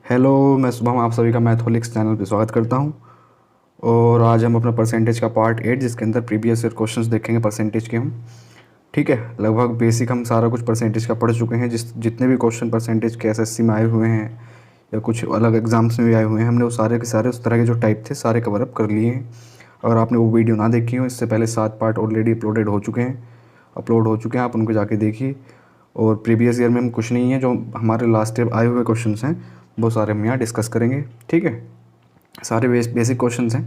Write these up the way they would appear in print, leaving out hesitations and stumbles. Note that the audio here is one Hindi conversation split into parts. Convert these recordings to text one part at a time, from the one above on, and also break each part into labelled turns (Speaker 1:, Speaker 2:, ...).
Speaker 1: हेलो, मैं शुभम आप सभी का मैथोलिक्स चैनल पे स्वागत करता हूँ। और आज हम अपना परसेंटेज का पार्ट 8 जिसके अंदर प्रीवियस ईयर क्वेश्चंस देखेंगे परसेंटेज के हम। ठीक है, लगभग बेसिक हम सारा कुछ परसेंटेज का पढ़ चुके हैं। जितने भी क्वेश्चन परसेंटेज के एसएससी में आए हुए हैं या कुछ अलग एग्जाम्स में भी आए हुए हैं, हमने वो सारे के सारे उस तरह के जो टाइप थे सारे कवर अप कर लिए हैं। अगर आपने वो वीडियो ना देखी हो, इससे पहले 7 पार्ट ऑलरेडी अपलोड हो चुके हैं, आप उनको जाके देखिए। और प्रीवियस ईयर में हम कुछ नहीं है, जो हमारे लास्ट ईयर आए हुए क्वेश्चंस हैं वो सारे हम यहाँ डिस्कस करेंगे। ठीक है, सारे बेसिक क्वेश्चंस हैं,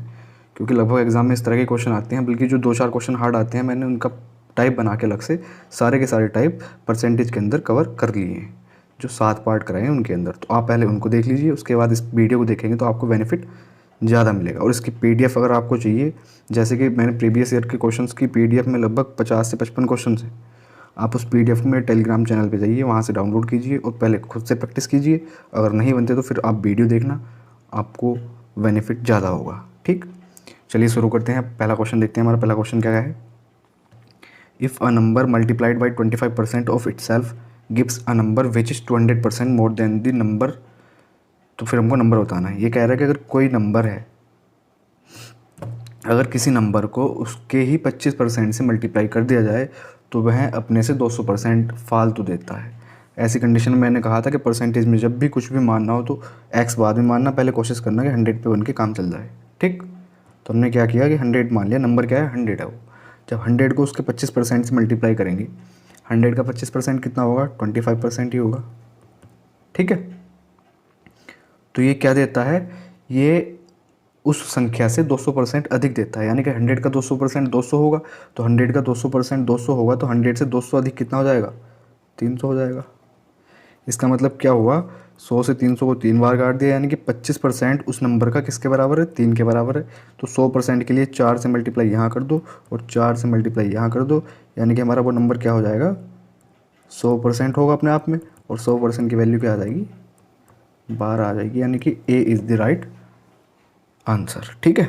Speaker 1: क्योंकि लगभग एग्जाम में इस तरह के क्वेश्चन आते हैं। बल्कि जो 2-4 क्वेश्चन हार्ड आते हैं, मैंने उनका टाइप बना के अलग से सारे के सारे टाइप परसेंटेज के अंदर कवर कर लिए हैं, जो 7 पार्ट कराए हैं उनके अंदर। तो आप पहले उनको देख लीजिए, उसके बाद इस वीडियो को देखेंगे तो आपको बेनिफिट ज़्यादा मिलेगा। और इसकी पीडीएफ अगर आपको चाहिए, जैसे कि मैंने प्रीवियस ईयर के क्वेश्चंस की पीडीएफ में लगभग 50 से 55 क्वेश्चन हैं। आप उस पीडीएफ को मेरे टेलीग्राम चैनल पे जाइए, वहाँ से डाउनलोड कीजिए और पहले खुद से प्रैक्टिस कीजिए। अगर नहीं बनते तो फिर आप वीडियो देखना, आपको बेनिफिट ज़्यादा होगा। ठीक, चलिए शुरू करते हैं। पहला क्वेश्चन देखते हैं। हमारा पहला क्वेश्चन क्या है? If a number multiplied by 25% of it self gives a number which is 200% more than the number. तो फिर हमको नंबर बताना है। ये कह रहा है कि अगर कोई नंबर है, अगर किसी नंबर को उसके ही 25% से मल्टीप्लाई कर दिया जाए तो वह अपने से 200% फालतू देता है। ऐसी कंडीशन में मैंने कहा था कि परसेंटेज में जब भी कुछ भी मानना हो तो एक्स बाद में मानना, पहले कोशिश करना कि 100 पे बन के काम चल जाए। ठीक, तो हमने क्या किया कि 100 मान लिया। नंबर क्या है? 100 है वो। जब 100 को उसके 25% से मल्टीप्लाई करेंगे, 100 का 25% कितना होगा? 25% ही होगा। ठीक है, तो ये क्या देता है? ये उस संख्या से 200% अधिक देता है। यानी कि 100 का 200% 200 होगा, तो 100 का 200% 200 होगा, तो 100 से 200 अधिक कितना हो जाएगा? 300 हो जाएगा। इसका मतलब क्या हुआ? 100 से 300 को 3 बार काट दिया, यानी कि 25% उस नंबर का किसके बराबर है? 3 के बराबर है। तो 100% के लिए 4 से मल्टीप्लाई यहाँ कर दो और 4 से मल्टीप्लाई यहाँ कर दो, यानी कि हमारा वो नंबर क्या हो जाएगा? 100% होगा अपने आप में। और 100% की वैल्यू क्या आ जाएगी? 12 आ जाएगी, यानी कि A is the right answer. ठीक है,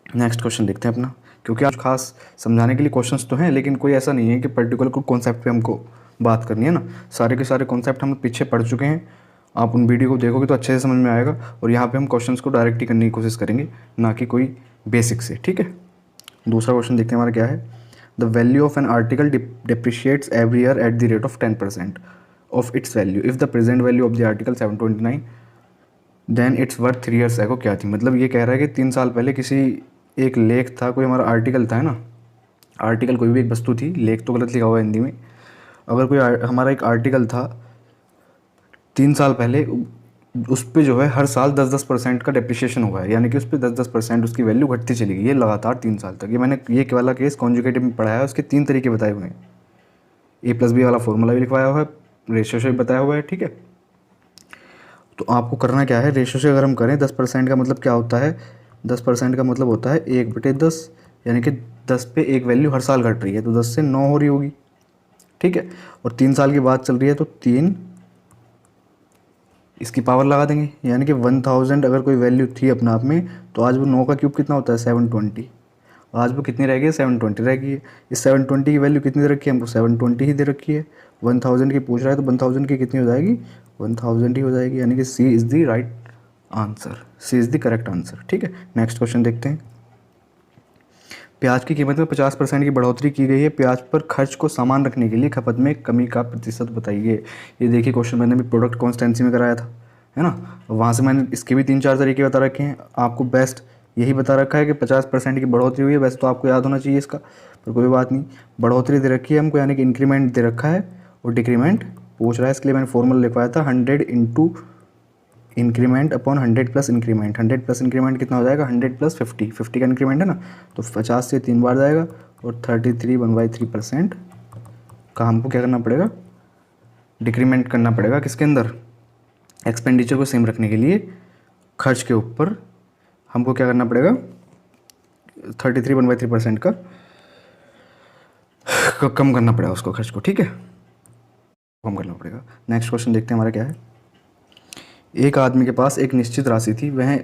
Speaker 1: नेक्स्ट क्वेश्चन देखते हैं अपना। क्योंकि आज खास समझाने के लिए क्वेश्चंस तो हैं, लेकिन कोई ऐसा नहीं है कि पर्टिकुलर कोई कॉन्सेप्ट पे हमको बात करनी है ना। सारे के सारे कॉन्सेप्ट हम पीछे पढ़ चुके हैं। आप उन वीडियो को देखोगे तो अच्छे से समझ में आएगा। और यहाँ पे हम क्वेश्चंस को डायरेक्ट ही करने की कोशिश करेंगे, ना कि कोई बेसिक से। ठीक है, दूसरा क्वेश्चन देखते हैं हमारा क्या है। The value of an article depreciates every year at the rate of 10% of its value if the present value of the article 729 then it's worth 3 years ago. क्या थी? मतलब ये कह रहा है कि 3 साल पहले किसी एक लेख था, कोई हमारा आर्टिकल था, है ना। आर्टिकल कोई भी एक वस्तु थी, लेख तो गलत लिखा हुआ है हिंदी में। अगर कोई हमारा एक आर्टिकल था 3 साल पहले, उस पर जो है हर साल 10-10% का डिप्रिशिएशन हुआ है। यानी कि उस पर 10-10% उसकी वैल्यू घटती चली गई, ये लगातार 3 साल तक। ये मैंने ये वाला केस कॉन्जुगेटिव में पढ़ाया है, उसके 3 तरीके बताए हुए हैं। A+B वाला फॉर्मूला भी लिखवाया हुआ है, रेशियो से भी बताया हुआ है। ठीक है, तो आपको करना क्या है? रेशो से अगर हम करें, 10% का मतलब क्या होता है? 10% का मतलब होता है 1/10, यानी कि 10 पे एक वैल्यू हर साल घट रही है, तो 10 से 9 हो रही होगी। ठीक है, और 3 साल की बात चल रही है तो 3 इसकी पावर लगा देंगे, यानी कि 1000 अगर कोई वैल्यू थी अपने आप में, तो आज वो 9 का क्यूब कितना होता है? 720। आज वो कितनी रह गई है? 720 रह गई है। इस 720 की वैल्यू कितनी दे रखी है हमको? 720 ही दे रखी है। 1000 की पूछ रहा है तो 1000 की कितनी हो जाएगी? 1000 ही हो जाएगी, यानी कि C is the right answer. C is the correct answer. ठीक है, नेक्स्ट क्वेश्चन देखते हैं। प्याज की कीमत में 50% की बढ़ोतरी की गई है। प्याज पर खर्च को समान रखने के लिए खपत में कमी का प्रतिशत बताइए। ये देखिए, क्वेश्चन मैंने भी प्रोडक्ट कॉन्स्टेंसी में कराया था, है ना। वहाँ से मैंने इसके भी 3-4 तरीके बता रखे हैं। आपको बेस्ट यही बता रखा है कि 50% की बढ़ोतरी हुई है। वैसे तो आपको याद होना चाहिए इसका, पर कोई बात नहीं। बढ़ोतरी दे रखी है हमको, यानी कि इंक्रीमेंट दे रखा है और डिक्रीमेंट पूछ रहा है। इसके लिए मैंने फॉर्मूला लिखवाया था 100 into increment upon 100 plus increment. 100 plus increment कितना हो जाएगा? 100 प्लस 50। 50 का इंक्रीमेंट है ना, तो 50 से 3 बार जाएगा। और 33 1/3% का हमको क्या करना पड़ेगा? डिक्रीमेंट करना पड़ेगा। किसके अंदर? एक्सपेंडिचर को सेम रखने के लिए खर्च के ऊपर हमको क्या करना पड़ेगा? 33 1/3% का कम करना पड़ेगा उसको, खर्च को। ठीक है, कम करना पड़ेगा। नेक्स्ट क्वेश्चन देखते हैं हमारा क्या है। एक आदमी के पास एक निश्चित राशि थी, वह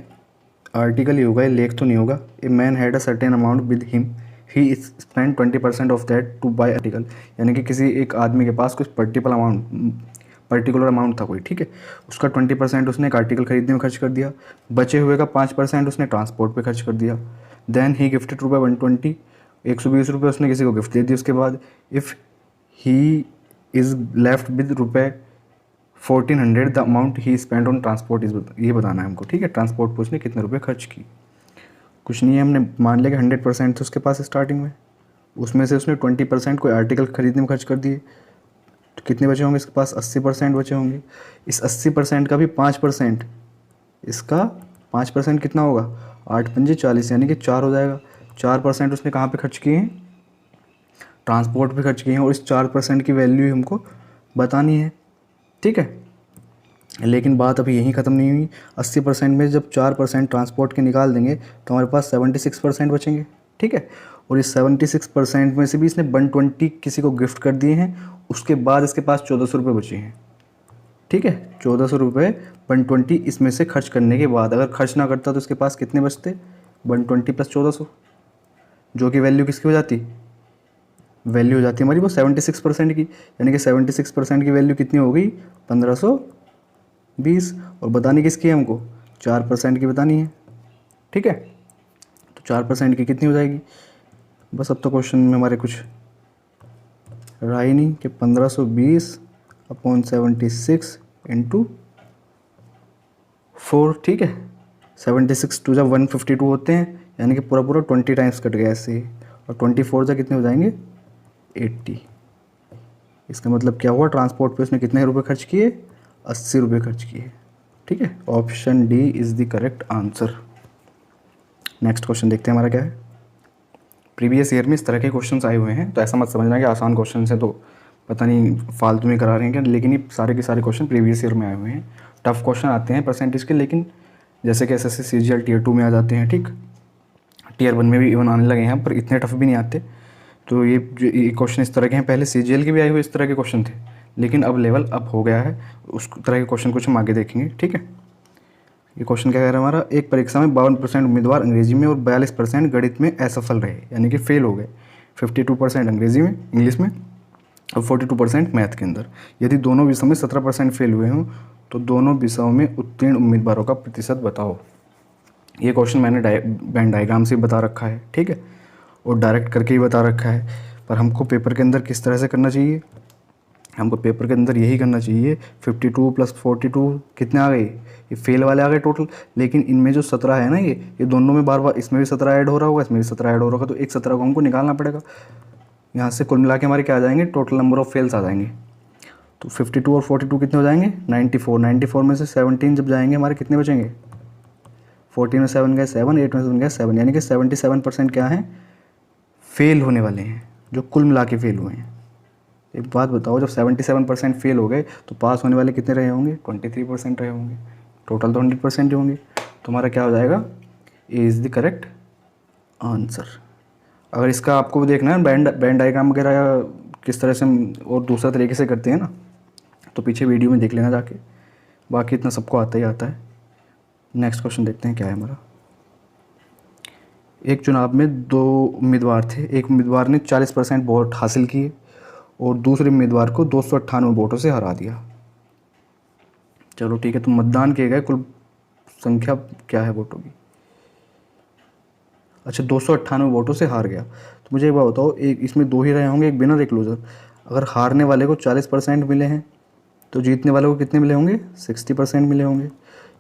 Speaker 1: आर्टिकल ही होगा, ये लेख तो नहीं होगा। A man had a certain amount with him, he spend 20% of that to buy article. यानी कि किसी एक आदमी के पास कुछ पर्टिकुलर अमाउंट था कोई, ठीक है। उसका 20% उसने एक आर्टिकल खरीदने में खर्च कर दिया, बचे हुए का 5% उसने ट्रांसपोर्ट पे खर्च कर दिया। देन ही गिफ्टेड रुपये 120, 120 रुपये उसने किसी को गिफ्ट दे दिए। उसके बाद if he is left with रुपये 1400 the amount he spend on transport is, ये बताना है हमको, ठीक है। ट्रांसपोर्ट पर उसने कितने रुपये खर्च की, कुछ नहीं है, हमने मान लिया कि 100% थे उसके पास स्टार्टिंग में, उसमें से उसने 20% कोई आर्टिकल खरीदने में खर्च कर दिए, तो कितने बचे होंगे इसके पास, 80% बचे होंगे। इस 80% का भी 5%, इसका 5% कितना होगा, 8 पंजे 40, यानी कि 4 हो जाएगा। 4% उसने कहाँ पे खर्च किए हैं, ट्रांसपोर्ट पे खर्च किए हैं, और इस 4% की वैल्यू हमको बतानी है, ठीक है। लेकिन बात अभी यहीं ख़त्म नहीं हुई। 80% में जब 4% ट्रांसपोर्ट के निकाल देंगे तो हमारे पास 76% बचेंगे, ठीक है। और इस 76% में से भी इसने 120 किसी को गिफ्ट कर दिए हैं, उसके बाद इसके पास 1400 रुपये बचे हैं, ठीक है। 1400 रुपये 120 इसमें से खर्च करने के बाद, अगर खर्च ना करता तो इसके पास कितने बचते, 120 + 1400, जो कि वैल्यू किसकी हो जाती, वैल्यू हो जाती है हमारी वो 76% की, यानी कि 76% की वैल्यू कितनी हो गई, 1520। और बतानी किसकी है हमको, 4% की बतानी है, ठीक है। तो 4% की कितनी हो जाएगी, बस अब तो क्वेश्चन में हमारे कुछ रहा ही नहीं कि 1520/76 × 4, ठीक है। 76 2 जब 152 होते हैं, यानी कि पूरा पूरा 20 टाइम्स कट गया ऐसे ही, और 24 जब कितने हो जाएंगे, 80। इसका मतलब क्या हुआ, ट्रांसपोर्ट पे उसने कितने रुपए खर्च किए, 80 रुपये खर्च किए, ठीक है। Option D is the correct answer. Next question देखते हैं हमारा क्या है। प्रीवियस ईयर में इस तरह के क्वेश्चंस आए हुए हैं, तो ऐसा मत समझना कि आसान क्वेश्चन है तो पता नहीं फालतू में करा रहे हैं क्या, लेकिन ये सारे के सारे क्वेश्चन प्रीवियस ईयर में आए हुए हैं। टफ क्वेश्चन आते हैं परसेंटेज के, लेकिन जैसे कि एसएससी सीजीएल टियर 2 में आ जाते हैं, ठीक। टियर 1 में भी इवन आने लगे हैं, पर इतने टफ भी नहीं आते। तो ये क्वेश्चन इस तरह के हैं, पहले सीजीएल के भी आए हुए इस तरह के क्वेश्चन थे, लेकिन अब लेवल अप हो गया है, उस तरह के क्वेश्चन कुछ हम आगे देखेंगे, ठीक है। ये क्वेश्चन क्या कह रहा है हमारा, एक परीक्षा में 52% उम्मीदवार अंग्रेजी में और 42% गणित में असफल रहे, यानी कि फेल हो गए। 52% अंग्रेजी में, इंग्लिश में, और 42% मैथ के अंदर। यदि दोनों विषयों में 17% फेल हुए हों तो दोनों विषयों में उत्तीर्ण उम्मीदवारों का प्रतिशत बताओ। ये क्वेश्चन मैंने वेन डायग्राम से बता रखा है, ठीक है, और डायरेक्ट करके ही बता रखा है, पर हमको पेपर के अंदर किस तरह से करना चाहिए, हमको पेपर के अंदर यही करना चाहिए। 52 + 42 कितने आ गए, ये फेल वाले आ गए टोटल, लेकिन इनमें जो 17 है ना, ये दोनों में बार बार इसमें भी 17 ऐड हो रहा होगा, इसमें भी 17 ऐड हो रहा होगा, तो एक 17 को हमको निकालना पड़ेगा। यहाँ से कुल मिला के हमारे क्या आ जाएंगे, टोटल नंबर ऑफ फेल्स आ जाएंगे। तो 52 और 42 कितने हो जाएंगे, 94 में से 17 जब जाएंगे हमारे कितने बचेंगे, 14 में 7 गए 7, 8 में 7 गए 7, यानी कि 77% क्या हैं, फेल होने वाले हैं, जो कुल मिला के फेल हुए हैं। एक बात बताओ, जब 77% फेल हो गए तो पास होने वाले कितने रहे होंगे, 23% रहे होंगे, टोटल तो 100% होंगे। तो हमारा क्या हो जाएगा, A is the correct answer. अगर इसका आपको देखना है बैंड डायग्राम वगैरह किस तरह से हम और दूसरा तरीके से करते हैं ना, तो पीछे वीडियो में देख लेना जाके, बाकी इतना सबको आता ही आता है। नेक्स्ट क्वेश्चन देखते हैं क्या है हमारा। एक चुनाव में 2 उम्मीदवार थे, एक उम्मीदवार ने 40% वोट हासिल किए और दूसरे उम्मीदवार को 298 वोटों से हरा दिया। चलो ठीक है, तो मतदान किए गए कुल संख्या क्या है वोटों की, अच्छा 298 वोटों से हार गया। तो मुझे एक बात बताओ, एक इसमें 2 ही रहे होंगे, एक विनर एक लूज़र। अगर हारने वाले को 40% मिले हैं तो जीतने वाले को कितने मिले होंगे, 60% मिले होंगे,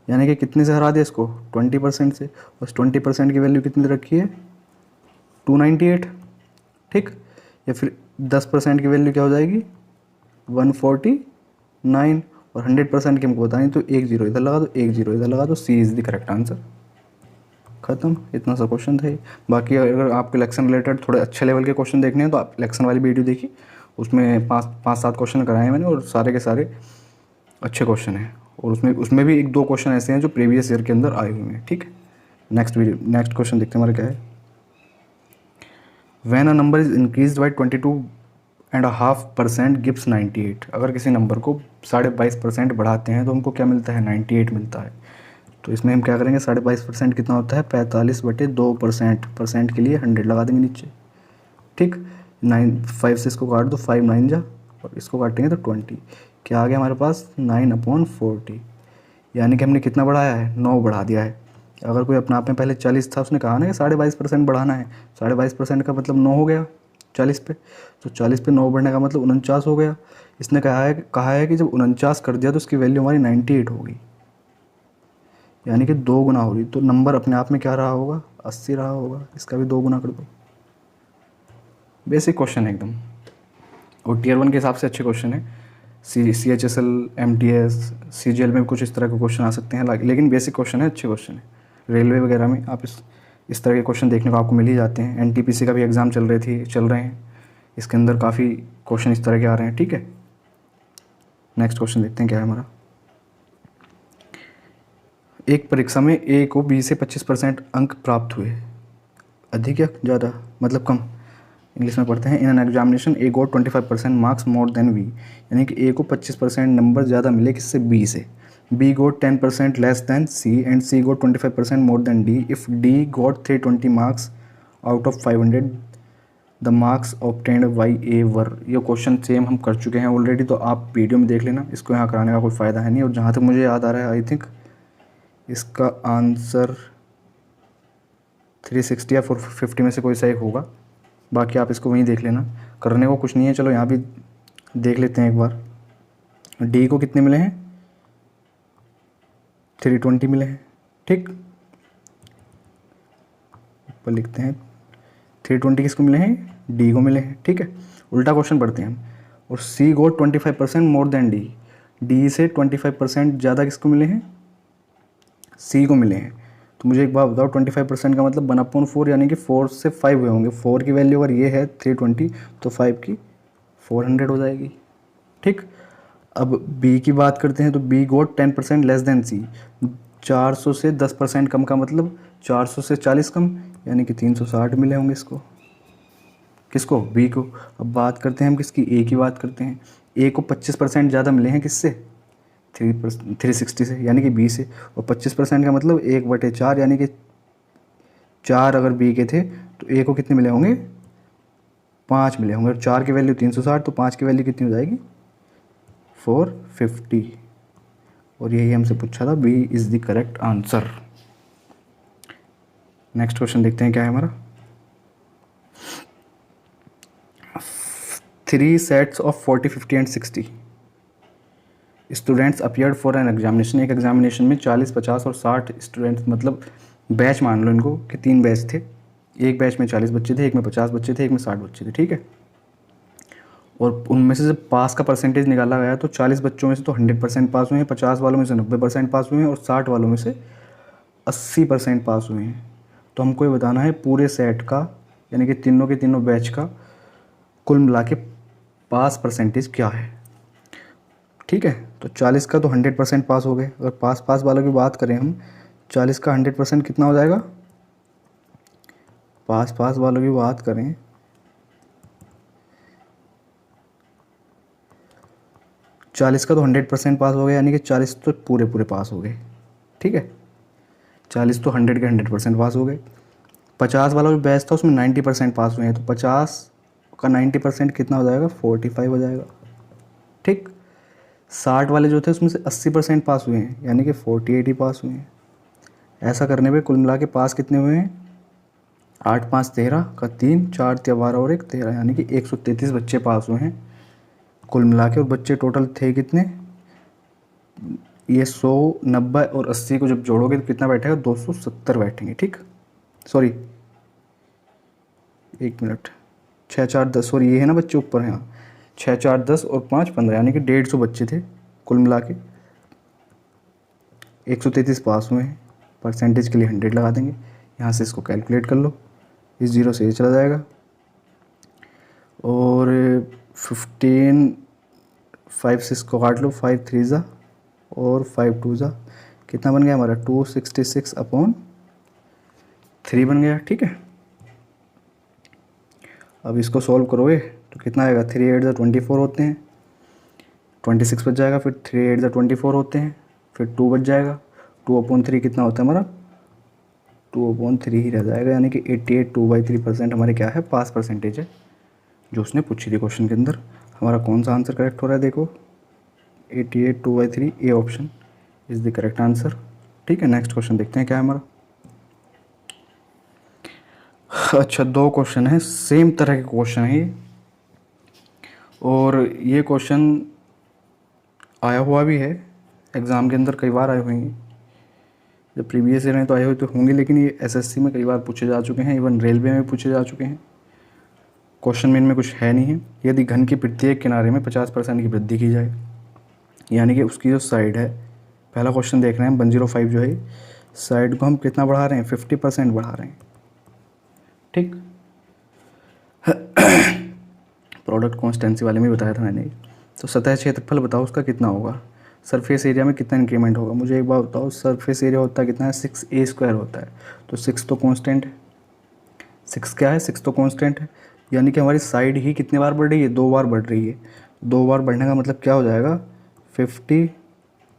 Speaker 1: यानी कि कितने से हरा दिया इसको, 20% से। बस 20% की वैल्यू कितनी रखी है, 298, ठीक। या फिर 10% की वैल्यू क्या हो जाएगी, 149, और 100% की हमको बतानी, तो 1 0 इधर लगा दो, 1 0 इधर लगा दो, सी इज़ द करेक्ट आंसर। ख़त्म, इतना सा क्वेश्चन था। बाकी अगर आपके इलेक्शन रिलेटेड थोड़े अच्छे लेवल के क्वेश्चन देखने हैं तो आप इलेक्शन वाली वीडियो देखिए, उसमें 5-7 क्वेश्चन कराए हैं मैंने, और सारे के सारे अच्छे क्वेश्चन हैं, और उसमें भी 1-2 क्वेश्चन ऐसे हैं जो प्रीवियस ईयर के अंदर आए हुए हैं, ठीक है। नेक्स्ट क्वेश्चन देखते हैं हमारा क्या है। When a number is increase by 22.5% gives 98। अगर किसी नंबर को 22.5% बढ़ाते हैं तो हमको क्या मिलता है, 98 मिलता है। तो इसमें हम क्या करेंगे, 22.5% कितना होता है, 45/2%, परसेंट के लिए 100 लगा देंगे नीचे, ठीक। 5 से इसको काट दो, 5 9 जा, और इसको काटेंगे तो 20, क्या आ गया हमारे पास 9/40, यानी कि हमने कितना बढ़ाया है, 9 बढ़ा दिया है। अगर कोई अपने आप में पहले 40 था, उसने कहा ना कि 22.5% बढ़ाना है, 22.5% का मतलब 9 हो गया 40 पे, तो 40 पे 9 बढ़ने का मतलब 49 हो गया। इसने कहा है कि जब 49 कर दिया तो उसकी वैल्यू हमारी 98 होगी, यानी कि 2 गुना होगी। तो नंबर अपने आप में क्या रहा होगा, 80 रहा होगा। इसका भी 2 गुना कर दो। बेसिक क्वेश्चन है एकदम, और टीयर 1 के हिसाब से अच्छे क्वेश्चन है। CHSL, MTS, CGL में कुछ इस तरह के क्वेश्चन आ सकते हैं, लेकिन बेसिक क्वेश्चन है, अच्छे क्वेश्चन है। रेलवे वगैरह में आप इस तरह के क्वेश्चन देखने को आपको मिल ही जाते हैं। NTPC का भी एग्ज़ाम चल रहे हैं, इसके अंदर काफ़ी क्वेश्चन इस तरह के आ रहे हैं। ठीक है, नेक्स्ट क्वेश्चन देखते हैं क्या है हमारा। एक परीक्षा में A को B से 25% अंक प्राप्त हुए, अधिक या ज़्यादा, मतलब कम। इंग्लिश में पढ़ते हैं, in an examination A got 25% marks more than B, यानी कि A को 25% नंबर ज़्यादा मिले किससे, B से। B got 10% less than C and C got 25% more than D। If D got 320 marks out of 500, the marks obtained by A वर। ये क्वेश्चन सेम हम कर चुके हैं ऑलरेडी, तो आप वीडियो में देख लेना, इसको यहाँ कराने का कोई फ़ायदा है नहीं। और जहाँ तक मुझे याद आ रहा है, आई थिंक इसका आंसर 360 या 450 में से कोई सा एक होगा। बाकी आप इसको वहीं देख लेना, करने को कुछ नहीं है। चलो यहाँ भी देख लेते हैं एक बार। डी को कितने मिले हैं, 320 मिले हैं। ठीक, ऊपर लिखते हैं 320 किसको मिले हैं, डी को मिले हैं। ठीक है, उल्टा क्वेश्चन पढ़ते हैं हम। और सी गो 25% मोर देन डी, डी से 25% ज़्यादा किसको मिले हैं, सी को मिले हैं। तो मुझे एक बात बताओ, 25% का मतलब 1/4, यानी कि 4 से 5 हुए होंगे। 4 की वैल्यू अगर ये है 320, तो 5 की 400 हो जाएगी। ठीक, अब बी की बात करते हैं, तो बी गोट 10% लेस देन सी। 400 से 10% कम का मतलब 400 से 40 कम, यानी कि 360 मिले होंगे इसको, किसको, बी को। अब बात करते हैं हम किसकी, ए की बात करते हैं। ए को 25% ज़्यादा मिले हैं किससे, 360 से, यानी कि बी से। और 25% का मतलब 1/4, यानी कि 4 अगर बी के थे तो ए को कितने मिले होंगे, 5 मिले होंगे। और 4 की वैल्यू 360, तो 5 की वैल्यू कितनी हो जाएगी, 450। और यही हमसे पूछा था, B is the correct answer. Next question देखते हैं क्या है हमारा। 3 sets of 40, 50 and 60 students appeared for an examination. एक एग्जामिनेशन में 40, 50 और 60 स्टूडेंट्स, मतलब बैच मान लो इनको कि 3 बैच थे। एक बैच में 40 बच्चे थे, एक में 50 बच्चे थे, एक में 60 बच्चे थे। ठीक है, और उनमें से जब पास का परसेंटेज निकाला गया तो 40 बच्चों में से तो 100% पास हुए हैं, 50 वालों में से 90% पास हुए हैं, और 60 वालों में से 80% पास हुए हैं। तो हमको ये बताना है पूरे सेट का, यानी कि तीनों के तीनों बैच का कुल मिला के पास परसेंटेज क्या है। ठीक है, तो 40 का तो 100% पास हो गए। अगर पास वालों की बात करें हम, 40 का 100% कितना हो जाएगा, पास वालों की बात करें 40 का तो 100% पास हो गया, यानी कि 40 तो पूरे पास हो गए। ठीक है, 40 तो 100 के 100% पास हो गए। 50 वाला जो बैच था उसमें 90% पास हुए हैं, तो 50 का 90% कितना हो जाएगा, 45 हो जाएगा। ठीक, 60 वाले जो थे उसमें से 80% पास हुए हैं, यानी कि 48 ही पास हुए हैं। ऐसा करने पे कुल मिला के पास कितने हुए हैं, 8 5 13 का 3, 4 12 और 1 13, यानी कि 133 बच्चे पास हुए हैं कुल मिला के। और बच्चे टोटल थे कितने, ये 100, 90 और 80 को जब जोड़ोगे तो कितना बैठेगा, 270 बैठेंगे। ठीक, सॉरी 1 मिनट, 6 4 10, सॉरी ये है ना बच्चे ऊपर हैं, 6 4 10 और 5 15, यानी कि 150 बच्चे थे कुल मिला के। 133 पास हुए हैं, परसेंटेज के लिए 100 लगा देंगे। यहाँ से इसको कैलकुलेट कर लो, इस 0 से ये चला जाएगा। और 15, 5 से इसको काट लो, 5 3 ज़ा और 5 2 ज़ा, कितना बन गया हमारा, 266/3 बन गया। ठीक है, अब इसको सॉल्व करोगे तो कितना आएगा, 3 8 ज़ा 24 होते हैं, 26 बच जाएगा, फिर 3 8 ज़ा 24 होते हैं, फिर 2 बच जाएगा, 2/3 कितना होता है हमारा, 2/3 ही रह जाएगा, यानी कि 88 2/3% हमारे क्या है, पास परसेंटेज है जो उसने पूछी थी क्वेश्चन के अंदर। हमारा कौन सा आंसर करेक्ट हो रहा है देखो, 88/3 A option is the correct answer. ठीक है, नेक्स्ट क्वेश्चन देखते हैं क्या है हमारा। अच्छा, 2 क्वेश्चन है, सेम तरह के क्वेश्चन है ये, और ये क्वेश्चन आया हुआ भी है एग्ज़ाम के अंदर, कई बार आए हुए हैं। जब प्रीवियस ईयर में तो आए हुए तो होंगे, लेकिन ये एसएससी में कई बार पूछे जा चुके हैं, इवन रेलवे में पूछे जा चुके हैं। क्वेश्चन में इनमें कुछ है नहीं है। यदि घन के प्रत्येक किनारे में 50% की वृद्धि की जाए, यानी कि उसकी जो साइड है, पहला क्वेश्चन देख रहे हैं हम 105 जो है, साइड को हम कितना बढ़ा रहे हैं, 50% बढ़ा रहे हैं। ठीक, प्रोडक्ट कॉन्स्टेंसी वाले में बताया था मैंने। तो सतह क्षेत्रफल बताओ उसका कितना होगा, सरफेस एरिया में कितना इंक्रीमेंट होगा। मुझे एक बात बताओ, सरफेस एरिया होता है कितना है, 6a² होता है, तो 6 तो कांस्टेंट है। 6 क्या है, 6 तो कांस्टेंट है, यानी कि हमारी साइड ही कितने बार बढ़ रही है, 2 बार बढ़ रही है। 2 बार बढ़ने का मतलब क्या हो जाएगा, 50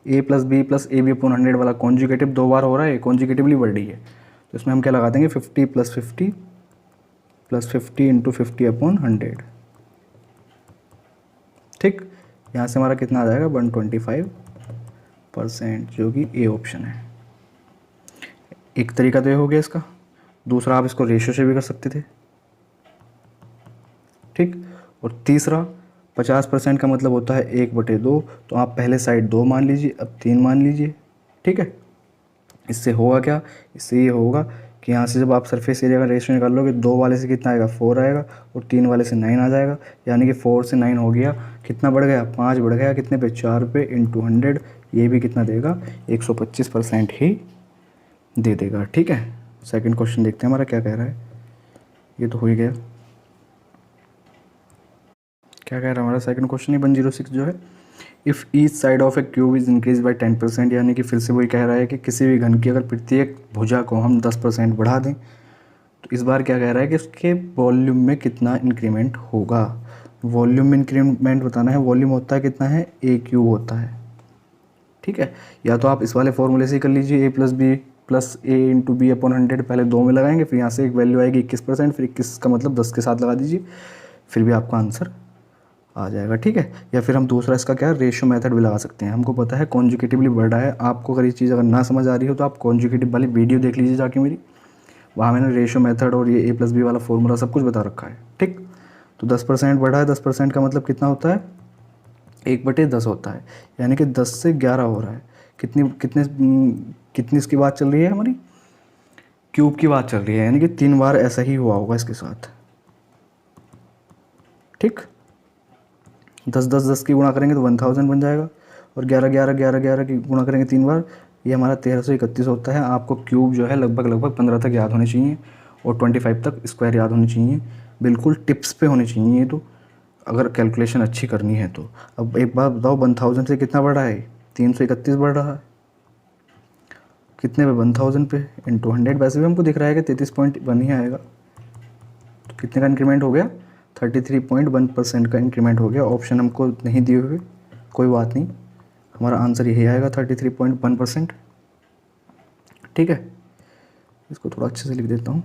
Speaker 1: a + b + ab/100 वाला कॉन्जुगेटिव 2 बार हो रहा है, कॉन्जुगेटिवली बढ़ रही है। तो इसमें हम क्या लगा देंगे, 50 + 50 + 50 × 50/100। ठीक, यहाँ से हमारा कितना आ जाएगा, 125%, जो कि ए ऑप्शन है। एक तरीका तो ये हो गया इसका। दूसरा, आप इसको रेशियो से भी कर सकते थे। ठीक, और तीसरा, 50% का मतलब होता है 1/2, तो आप पहले साइड 2 मान लीजिए, अब 3 मान लीजिए। ठीक है, इससे होगा क्या, इससे ये होगा कि यहाँ से जब आप सरफेस एरिया का रेशियो निकाल लोगे, 2 वाले से कितना आएगा, 4 आएगा, और 3 वाले से 9 आ जाएगा, यानी कि 4 से 9 हो गया, कितना बढ़ गया, 5 बढ़ गया, कितने पे, 4 पे × 100, ये भी कितना देगा, 125% ही दे देगा। ठीक है, सेकंड क्वेश्चन देखते हैं हमारा क्या कह रहा है। ये तो हो ही गया। क्या कह रहा है हमारा सेकंड क्वेश्चन, 106 जो है, if each side of A cube is increase by 10%, यानी कि फिर से वही कह रहा है कि किसी भी घन की अगर प्रत्येक भुजा को हम 10% बढ़ा दें, तो इस बार क्या कह रहा है कि उसके वॉल्यूम में कितना इंक्रीमेंट होगा। वॉल्यूम में इंक्रीमेंट बताना है, वॉल्यूम होता है कितना है, a³ होता है। ठीक है, या तो आप इस वाले फॉर्मूले से ही कर लीजिए, a + b + a × b/100, पहले 2 में लगाएंगे, फिर यहाँ से एक वैल्यू आएगी 21%, फिर 21 का मतलब 10 के साथ लगा दीजिए, फिर भी आपका आंसर आ जाएगा। ठीक है, या फिर हम दूसरा इसका क्या, रेशियो मेथड भी लगा सकते हैं। हमको पता है कॉन्जुगेटिवली बढ़ रहा है, आपको अगर ये चीज़ अगर ना समझ आ रही हो तो आप कॉन्जुगेटिव वाली वीडियो देख लीजिए जाके मेरी, वहाँ मैंने रेशियो मेथड और ये a + b वाला फॉर्मूला सब कुछ बता रखा है। ठीक, तो 10% बढ़ा है, 10% का मतलब कितना होता है, 1/10 होता है, यानी कि 10 से 11 हो रहा है। कितनी इसकी बात चल रही है, हमारी क्यूब की बात चल रही है, यानी कि 3 बार ऐसा ही हुआ होगा इसके साथ। ठीक, 10 10 10 की गुणा करेंगे तो 1000 बन जाएगा, और 11 11 11 11 की गुणा करेंगे 3 बार, ये हमारा 1331 होता है। आपको क्यूब जो है लगभग 15 तक याद होने चाहिए, और 25 तक स्क्वायर याद होने चाहिए, बिल्कुल टिप्स पे होने चाहिए ये तो, अगर कैलकुलेशन अच्छी करनी है तो। अब एक बात बताओ, 1000 से कितना बढ़ रहा है, 331 बढ़ रहा है, कितने पे, 1000 पे × 100, वैसे भी हमको दिख रहा है कि 33.1 ही आएगा, तो कितने का इंक्रीमेंट हो गया, 33.1% का इंक्रीमेंट हो गया। ऑप्शन हमको नहीं दिए हुए, कोई बात नहीं, हमारा आंसर यही आएगा, 33.1%। ठीक है, इसको थोड़ा अच्छे से लिख देता हूँ,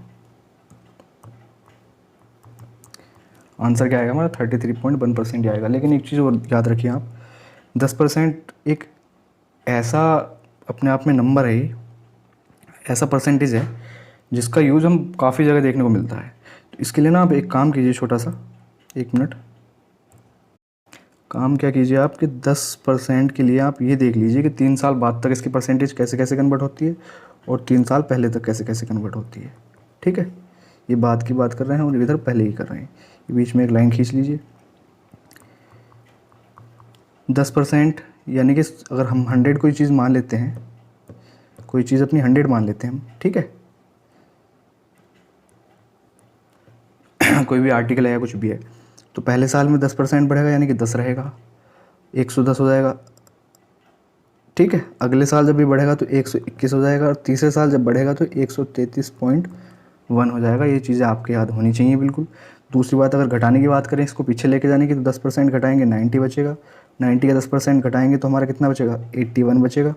Speaker 1: आंसर क्या आएगा हमारा, 33.1% आएगा। लेकिन एक चीज़ और याद रखिए आप, 10% एक ऐसा अपने आप में नंबर है, ऐसा परसेंटेज है जिसका यूज़ हम काफ़ी जगह देखने को मिलता है। तो इसके लिए ना आप एक काम कीजिए, छोटा सा, 1 मिनट, काम क्या कीजिए आप कि 10% के लिए आप ये देख लीजिए कि 3 साल बाद तक इसकी परसेंटेज कैसे कैसे कन्वर्ट होती है, और 3 साल पहले तक कैसे कैसे कन्वर्ट होती है। ठीक है, ये बाद की बात कर रहे हैं और इधर पहले ही कर रहे हैं, ये बीच में एक लाइन खींच लीजिए। 10% यानी कि अगर हम 100 कोई चीज़ मान लेते हैं, कोई चीज़ अपनी 100 मान लेते हैं हम, ठीक है, कोई भी आर्टिकल है या कुछ भी है, तो पहले साल में 10% बढ़ेगा, यानी कि 10 रहेगा, 110 हो जाएगा। ठीक है, अगले साल जब भी बढ़ेगा तो 121 हो जाएगा, और तीसरे साल जब बढ़ेगा तो 133.1 हो जाएगा। ये चीज़ें आपके याद होनी चाहिए बिल्कुल। दूसरी बात, अगर घटाने की बात करें, इसको पीछे लेके जाने की, तो 10% घटाएंगे 90 बचेगा, 90 का 10% घटाएंगे तो हमारा कितना बचेगा, 81 बचेगा,